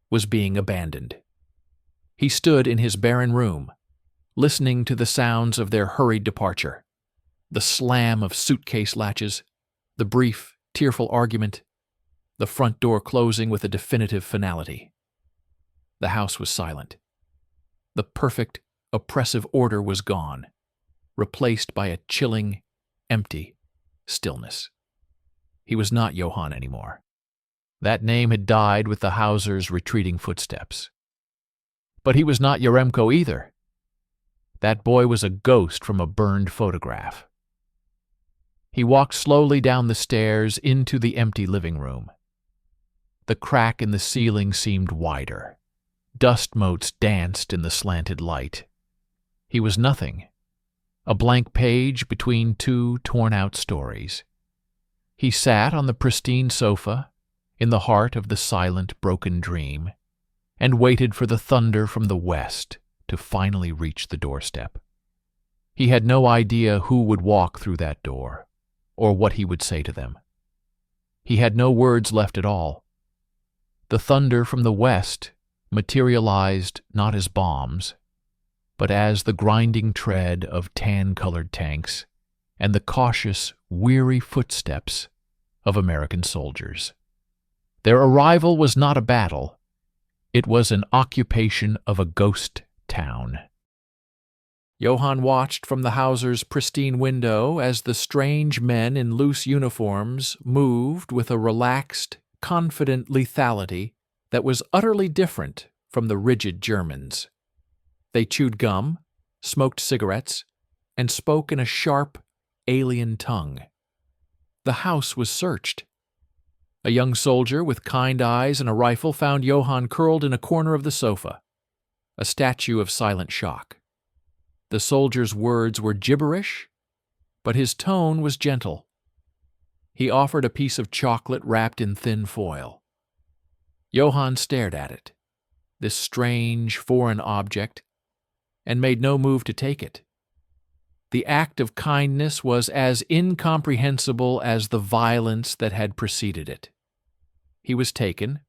was being abandoned. He stood in his barren room, listening to the sounds of their hurried departure, the slam of suitcase latches, the brief, tearful argument, the front door closing with a definitive finality. The house was silent. The perfect, oppressive order was gone, replaced by a chilling, empty stillness. He was not Johann anymore. That name had died with the Hausers' retreating footsteps. But he was not Yaremko either. That boy was a ghost from a burned photograph. He walked slowly down the stairs into the empty living room. The crack in the ceiling seemed wider. Dust motes danced in the slanted light. He was nothing, a blank page between two torn-out stories. He sat on the pristine sofa, in the heart of the silent, broken dream, and waited for the thunder from the west to finally reach the doorstep. He had no idea who would walk through that door, or what he would say to them. He had no words left at all. The thunder from the west materialized not as bombs, but as the grinding tread of tan-colored tanks and the cautious, weary footsteps of American soldiers. Their arrival was not a battle. It was an occupation of a ghost town. Johann watched from the Hauser's pristine window as the strange men in loose uniforms moved with a relaxed, confident lethality that was utterly different from the rigid Germans. They chewed gum, smoked cigarettes, and spoke in a sharp, alien tongue. The house was searched. A young soldier with kind eyes and a rifle found Johann curled in a corner of the sofa, a statue of silent shock. The soldier's words were gibberish, but his tone was gentle. He offered a piece of chocolate wrapped in thin foil. Johann stared at it, this strange, foreign object, and made no move to take it. The act of kindness was as incomprehensible as the violence that had preceded it. He was taken,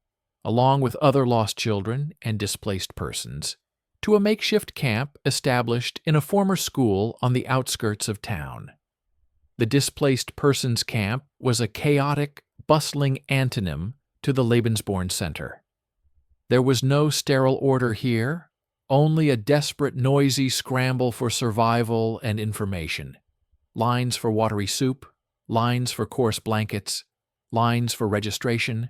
along with other lost children and displaced persons, to a makeshift camp established in a former school on the outskirts of town. The displaced persons camp was a chaotic, bustling antonym to the Lebensborn Center. There was no sterile order here, only a desperate, noisy scramble for survival and information. Lines for watery soup, lines for coarse blankets, lines for registration.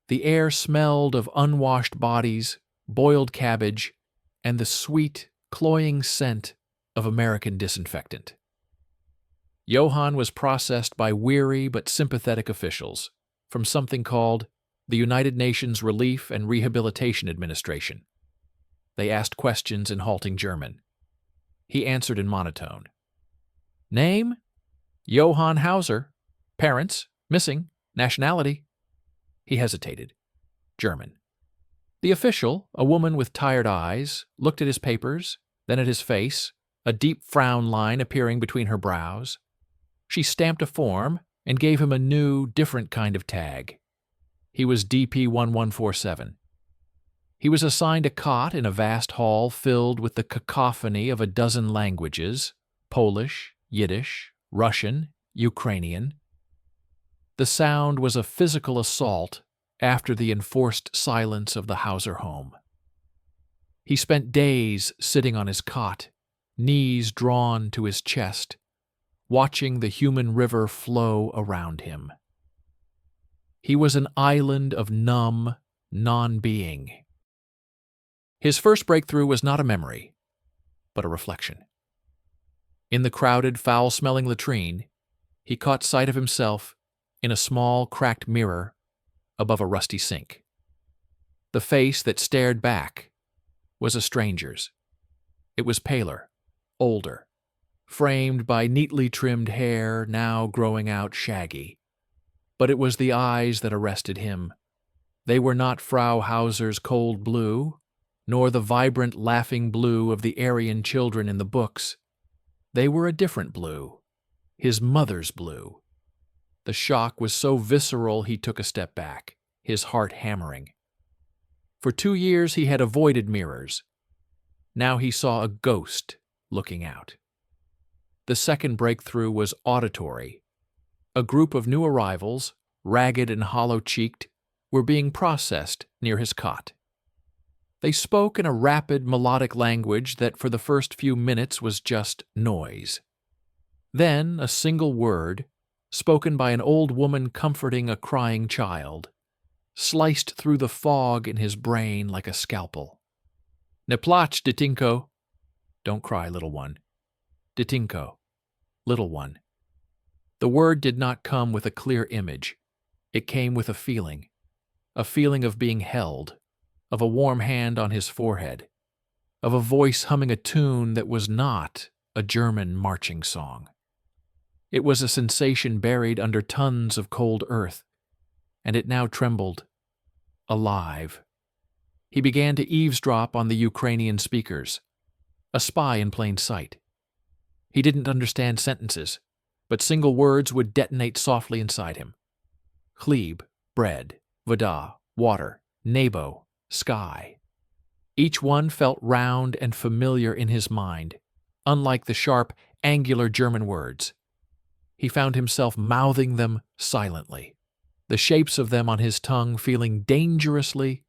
The air smelled of unwashed bodies, boiled cabbage, and the sweet, cloying scent of American disinfectant. Johann was processed by weary but sympathetic officials from something called the United Nations Relief and Rehabilitation Administration. They asked questions in halting German. He answered in monotone. Name? Johann Hauser. Parents? Missing. Nationality? He hesitated. German. The official, a woman with tired eyes, looked at his papers, then at his face, a deep frown line appearing between her brows. She stamped a form and gave him a new, different kind of tag. He was DP-1147. He was assigned a cot in a vast hall filled with the cacophony of a dozen languages: Polish, Yiddish, Russian, Ukrainian. The sound was a physical assault after the enforced silence of the Hauser home. He spent days sitting on his cot, knees drawn to his chest, watching the human river flow around him. He was an island of numb, non-being. His first breakthrough was not a memory, but a reflection. In the crowded, foul-smelling latrine, he caught sight of himself in a small, cracked mirror above a rusty sink. The face that stared back was a stranger's. It was paler, older, framed by neatly trimmed hair now growing out shaggy. But it was the eyes that arrested him. They were not Frau Hauser's cold blue, nor the vibrant, laughing blue of the Aryan children in the books. They were a different blue, his mother's blue. The shock was so visceral he took a step back, his heart hammering. For 2 years he had avoided mirrors. Now he saw a ghost looking out. The second breakthrough was auditory. A group of new arrivals, ragged and hollow-cheeked, were being processed near his cot. They spoke in a rapid, melodic language that for the first few minutes was just noise. Then a single word, spoken by an old woman comforting a crying child, sliced through the fog in his brain like a scalpel. Ne plach, Ditinko. Don't cry, little one. Ditinko. Little one. The word did not come with a clear image. It came with a feeling of being held, of a warm hand on his forehead, of a voice humming a tune that was not a German marching song. It was a sensation buried under tons of cold earth, and it now trembled, alive. He began to eavesdrop on the Ukrainian speakers, a spy in plain sight. He didn't understand sentences, but single words would detonate softly inside him. Chleb, bread, Vada, water, Nebo, sky. Each one felt round and familiar in his mind, unlike the sharp, angular German words. He found himself mouthing them silently, the shapes of them on his tongue feeling dangerously,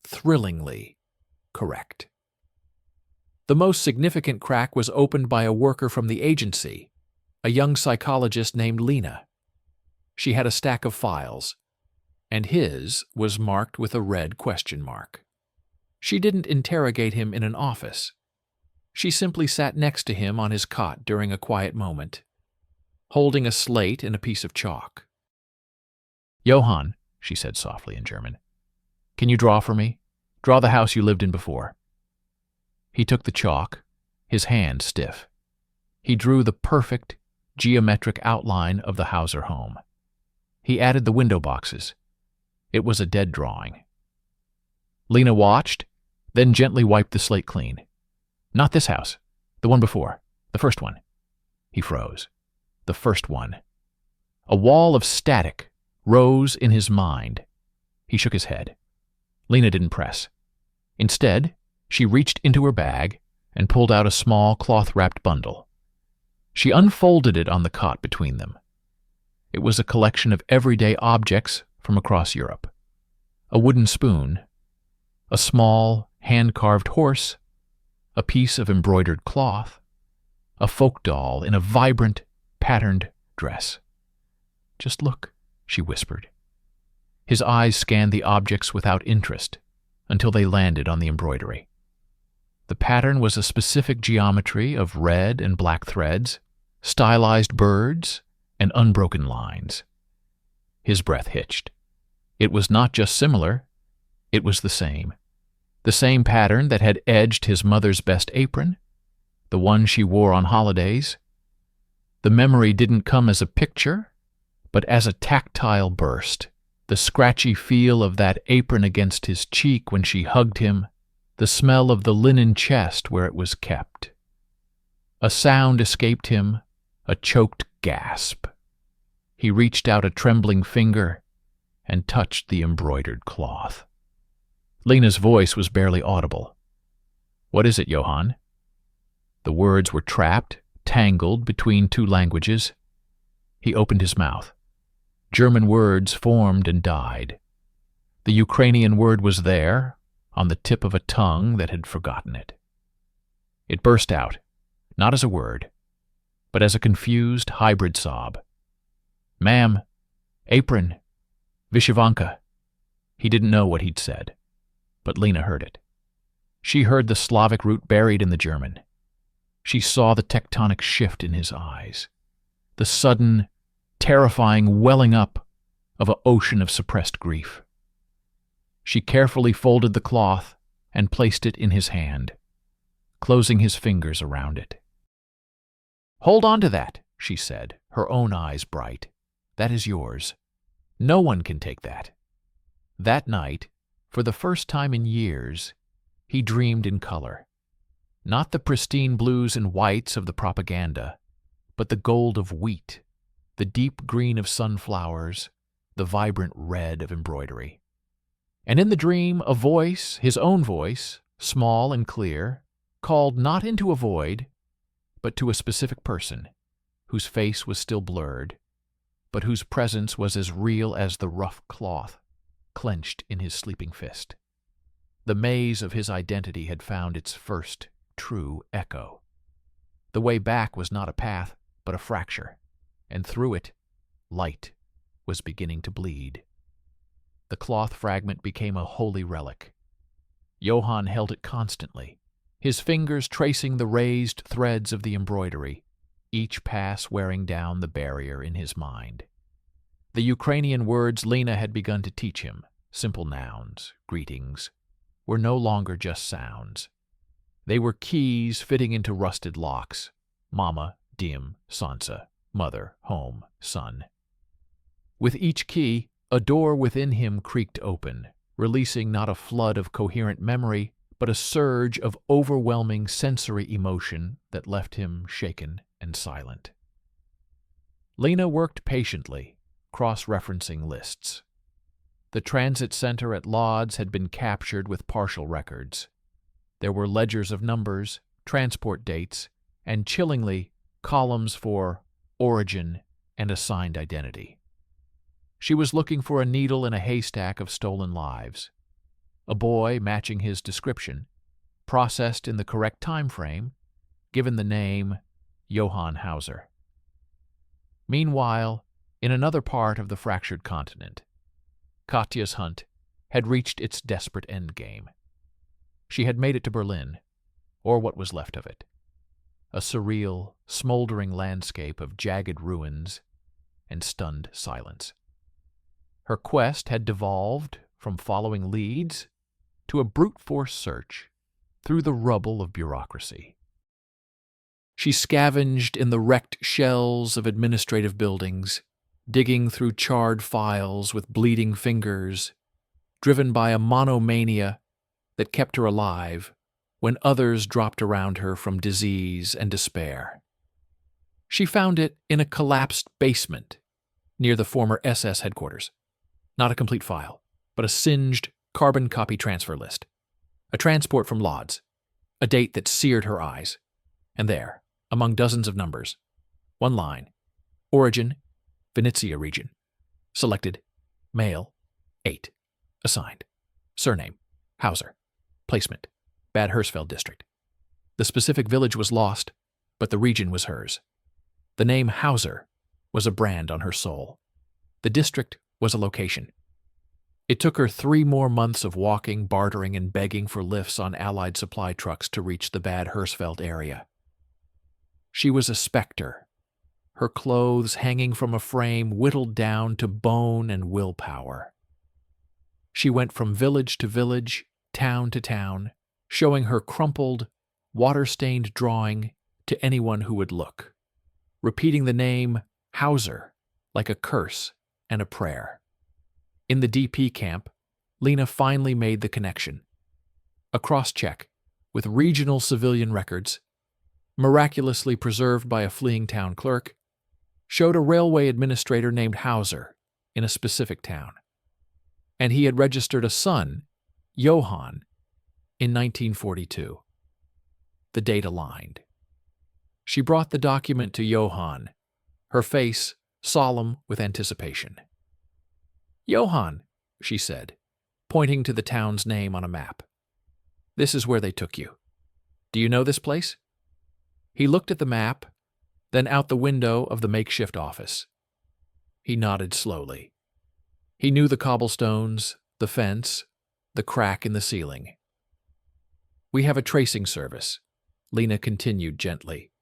thrillingly correct. The most significant crack was opened by a worker from the agency, a young psychologist named Lena. She had a stack of files, and his was marked with a red question mark. She didn't interrogate him in an office. She simply sat next to him on his cot during a quiet moment, holding a slate and a piece of chalk. "Johann," she said softly in German, "can you draw for me? Draw the house you lived in before." He took the chalk, his hand stiff. He drew the perfect, geometric outline of the Hauser home. He added the window boxes. It was a dead drawing. Lena watched, then gently wiped the slate clean. "Not this house. The one before. The first one." He froze. The first one. A wall of static rose in his mind. He shook his head. Lena didn't press. Instead, she reached into her bag and pulled out a small cloth-wrapped bundle. She unfolded it on the cot between them. It was a collection of everyday objects from across Europe. A wooden spoon, a small, hand-carved horse, a piece of embroidered cloth, a folk doll in a vibrant, patterned dress. "Just look," she whispered. His eyes scanned the objects without interest until they landed on the embroidery. The pattern was a specific geometry of red and black threads, stylized birds, and unbroken lines. His breath hitched. It was not just similar, it was the same. The same pattern that had edged his mother's best apron, the one she wore on holidays. The memory didn't come as a picture, but as a tactile burst. The scratchy feel of that apron against his cheek when she hugged him, the smell of the linen chest where it was kept. A sound escaped him, a choked gasp. He reached out a trembling finger and touched the embroidered cloth. Lena's voice was barely audible. "What is it, Johann?" The words were trapped, tangled between two languages. He opened his mouth. German words formed and died. The Ukrainian word was there, on the tip of a tongue that had forgotten it. It burst out, not as a word, but as a confused hybrid sob. "Ma'am, apron, Vyshyvanka." He didn't know what he'd said, but Lena heard it. She heard the Slavic root buried in the German. She saw the tectonic shift in his eyes, the sudden, terrifying welling up of an ocean of suppressed grief. She carefully folded the cloth and placed it in his hand, closing his fingers around it. "Hold on to that," she said, her own eyes bright. "That is yours. No one can take that." That night, for the first time in years, he dreamed in color. Not the pristine blues and whites of the propaganda, but the gold of wheat, the deep green of sunflowers, the vibrant red of embroidery. And in the dream, a voice, his own voice, small and clear, called not into a void, but to a specific person, whose face was still blurred, but whose presence was as real as the rough cloth clenched in his sleeping fist. The maze of his identity had found its first true echo. The way back was not a path, but a fracture, and through it, light was beginning to bleed. The cloth fragment became a holy relic. Johann held it constantly, his fingers tracing the raised threads of the embroidery, each pass wearing down the barrier in his mind. The Ukrainian words Lena had begun to teach him, simple nouns, greetings, were no longer just sounds. They were keys fitting into rusted locks: mama, dim, sansa, mother, home, son. With each key, a door within him creaked open, releasing not a flood of coherent memory, but a surge of overwhelming sensory emotion that left him shaken and silent. Lena worked patiently, cross-referencing lists. The transit center at Lodz had been captured with partial records. There were ledgers of numbers, transport dates, and, chillingly, columns for origin and assigned identity. She was looking for a needle in a haystack of stolen lives. A boy matching his description, processed in the correct time frame, given the name Johann Hauser. Meanwhile, in another part of the fractured continent, Katya's hunt had reached its desperate endgame. She had made it to Berlin, or what was left of it, a surreal, smoldering landscape of jagged ruins and stunned silence. Her quest had devolved from following leads to a brute force search through the rubble of bureaucracy. She scavenged in the wrecked shells of administrative buildings, digging through charred files with bleeding fingers, driven by a monomania that kept her alive when others dropped around her from disease and despair. She found it in a collapsed basement near the former SS headquarters. Not a complete file, but a singed carbon copy transfer list. A transport from Lodz, a date that seared her eyes. And there, among dozens of numbers, one line: origin, Venetia region. Selected, male, 8. Assigned, surname, Hauser. Placement, Bad Hersfeld district. The specific village was lost, but the region was hers. The name Hauser was a brand on her soul. The district was a location. It took her 3 more months of walking, bartering, and begging for lifts on Allied supply trucks to reach the Bad Hersfeld area. She was a specter, her clothes hanging from a frame whittled down to bone and willpower. She went from village to village, town to town, showing her crumpled, water-stained drawing to anyone who would look, repeating the name Hauser like a curse and a prayer. In the DP camp, Lena finally made the connection. A cross-check with regional civilian records, miraculously preserved by a fleeing town clerk, showed a railway administrator named Hauser in a specific town. And he had registered a son, Johann, in 1942. The date aligned. She brought the document to Johann, her face solemn with anticipation. "Johann," she said, pointing to the town's name on a map. "This is where they took you. Do you know this place?" He looked at the map, then out the window of the makeshift office. He nodded slowly. He knew the cobblestones, the fence, the crack in the ceiling. "We have a tracing service," Lena continued gently.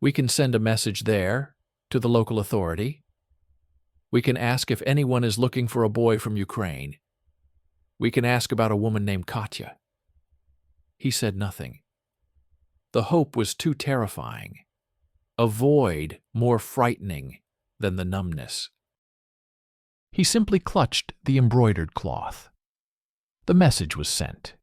"We can send a message there, to the local authority. We can ask if anyone is looking for a boy from Ukraine. We can ask about a woman named Katya." He said nothing. The hope was too terrifying, a void more frightening than the numbness. He simply clutched the embroidered cloth. The message was sent.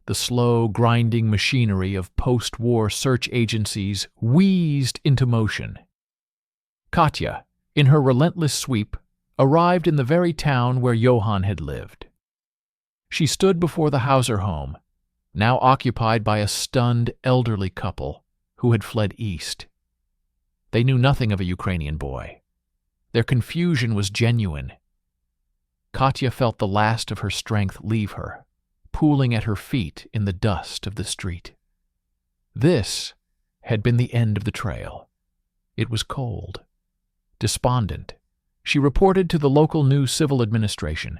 The slow, grinding machinery of post-war search agencies wheezed into motion. Katya, in her relentless sweep, arrived in the very town where Johann had lived. She stood before the Hauser home, now occupied by a stunned elderly couple who had fled east. They knew nothing of a Ukrainian boy. Their confusion was genuine. Katya felt the last of her strength leave her, pooling at her feet in the dust of the street. This had been the end of the trail. It was cold. Despondent, she reported to the local new civil administration,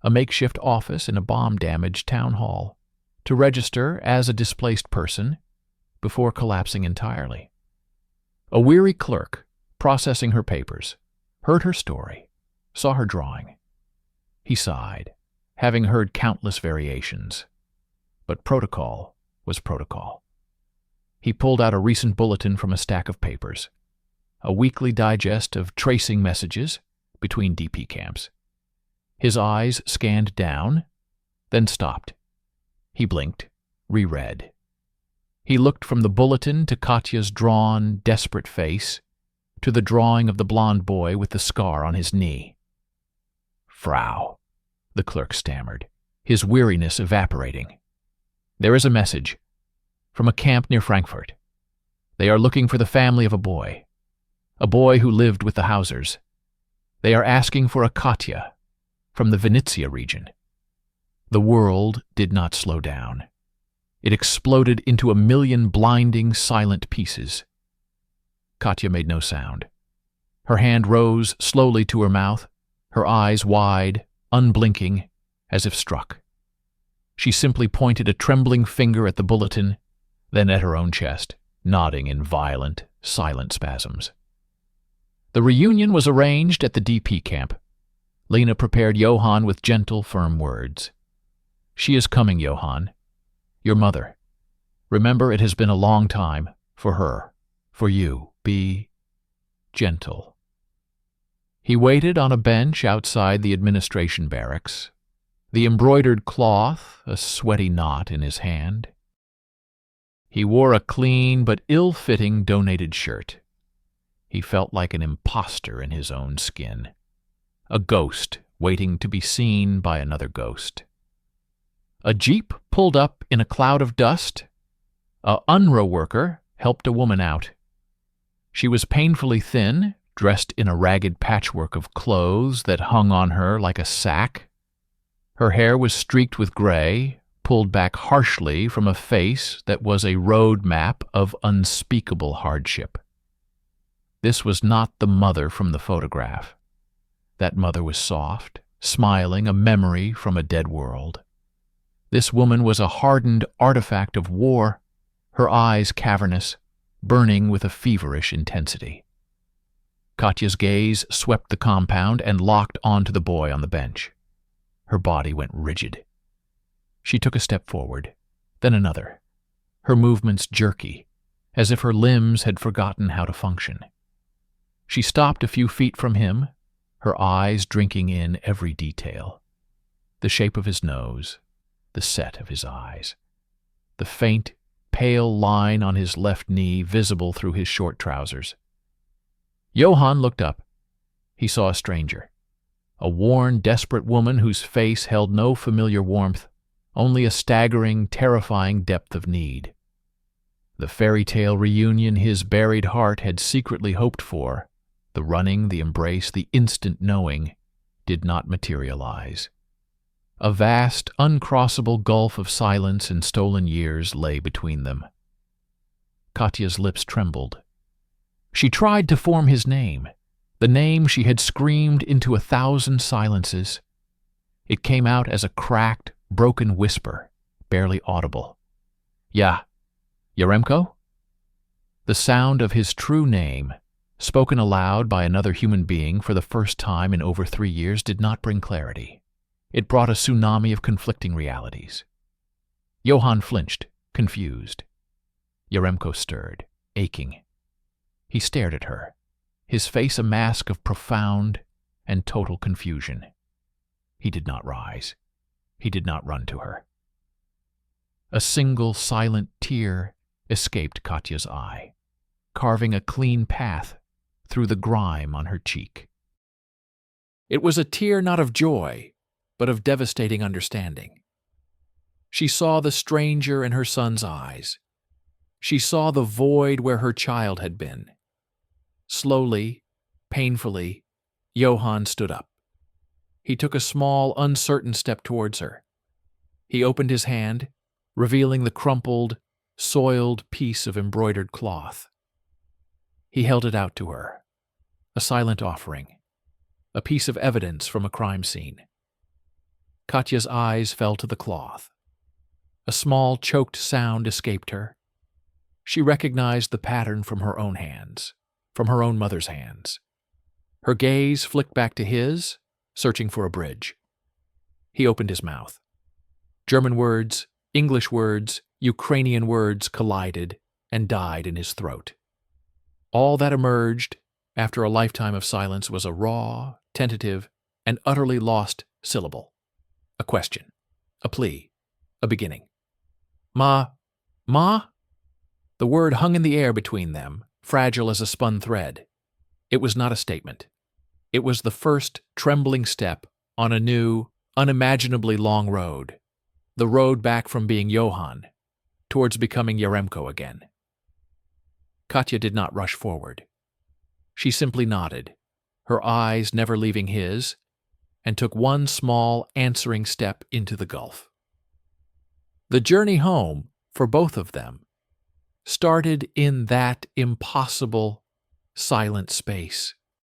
a makeshift office in a bomb-damaged town hall, to register as a displaced person before collapsing entirely. A weary clerk, processing her papers, heard her story, saw her drawing. He sighed, having heard countless variations. But protocol was protocol. He pulled out a recent bulletin from a stack of papers, a weekly digest of tracing messages between DP camps. His eyes scanned down, then stopped. He blinked, reread. He looked from the bulletin to Katya's drawn, desperate face, to the drawing of the blond boy with the scar on his knee. "Frau," the clerk stammered, his weariness evaporating. "There is a message. From a camp near Frankfurt. They are looking for the family of a boy who lived with the Hausers. They are asking for a Katya from the Venetia region." The world did not slow down. It exploded into a million blinding, silent pieces. Katya made no sound. Her hand rose slowly to her mouth, her eyes wide, unblinking, as if struck. She simply pointed a trembling finger at the bulletin, then at her own chest, nodding in violent, silent spasms. The reunion was arranged at the DP camp. Lena prepared Johann with gentle, firm words. "She is coming, Johann. Your mother. Remember, it has been a long time, for her, for you. Be gentle." He waited on a bench outside the administration barracks, the embroidered cloth a sweaty knot in his hand. He wore a clean but ill-fitting donated shirt. He felt like an imposter in his own skin, a ghost waiting to be seen by another ghost. A jeep pulled up in a cloud of dust. A UNRWA worker helped a woman out. She was painfully thin, dressed in a ragged patchwork of clothes that hung on her like a sack. Her hair was streaked with gray, pulled back harshly from a face that was a road map of unspeakable hardship. This was not the mother from the photograph. That mother was soft, smiling, a memory from a dead world. This woman was a hardened artifact of war, her eyes cavernous, burning with a feverish intensity. Katya's gaze swept the compound and locked onto the boy on the bench. Her body went rigid. She took a step forward, then another, her movements jerky, as if her limbs had forgotten how to function. She stopped a few feet from him, her eyes drinking in every detail. The shape of his nose, the set of his eyes, the faint, pale line on his left knee visible through his short trousers. Johann looked up. He saw a stranger, a worn, desperate woman whose face held no familiar warmth, only a staggering, terrifying depth of need. The fairy tale reunion his buried heart had secretly hoped for, the running, the embrace, the instant knowing, did not materialize. A vast, uncrossable gulf of silence and stolen years lay between them. Katya's lips trembled. She tried to form his name, the name she had screamed into 1,000 silences. It came out as a cracked, broken whisper, barely audible. Yaremko? The sound of his true name, spoken aloud by another human being for the first time in over 3 years, did not bring clarity. It brought a tsunami of conflicting realities. Johann flinched, confused. Yaremko stirred, aching. He stared at her, his face a mask of profound and total confusion. He did not rise. He did not run to her. A single silent tear escaped Katya's eye, carving a clean path through the grime on her cheek. It was a tear not of joy, but of devastating understanding. She saw the stranger in her son's eyes. She saw the void where her child had been. Slowly, painfully, Johann stood up. He took a small, uncertain step towards her. He opened his hand, revealing the crumpled, soiled piece of embroidered cloth. He held it out to her, a silent offering, a piece of evidence from a crime scene. Katya's eyes fell to the cloth. A small, choked sound escaped her. She recognized the pattern from her own hands, from her own mother's hands. Her gaze flicked back to his, searching for a bridge. He opened his mouth. German words, English words, Ukrainian words collided and died in his throat. All that emerged, after a lifetime of silence, was a raw, tentative, and utterly lost syllable. A question, a plea, a beginning. Ma? The word hung in the air between them, fragile as a spun thread. It was not a statement. It was the first trembling step on a new, unimaginably long road, the road back from being Johann, towards becoming Yaremko again. Katya did not rush forward. She simply nodded, her eyes never leaving his, and took one small, answering step into the gulf. The journey home, for both of them, started in that impossible, silent space.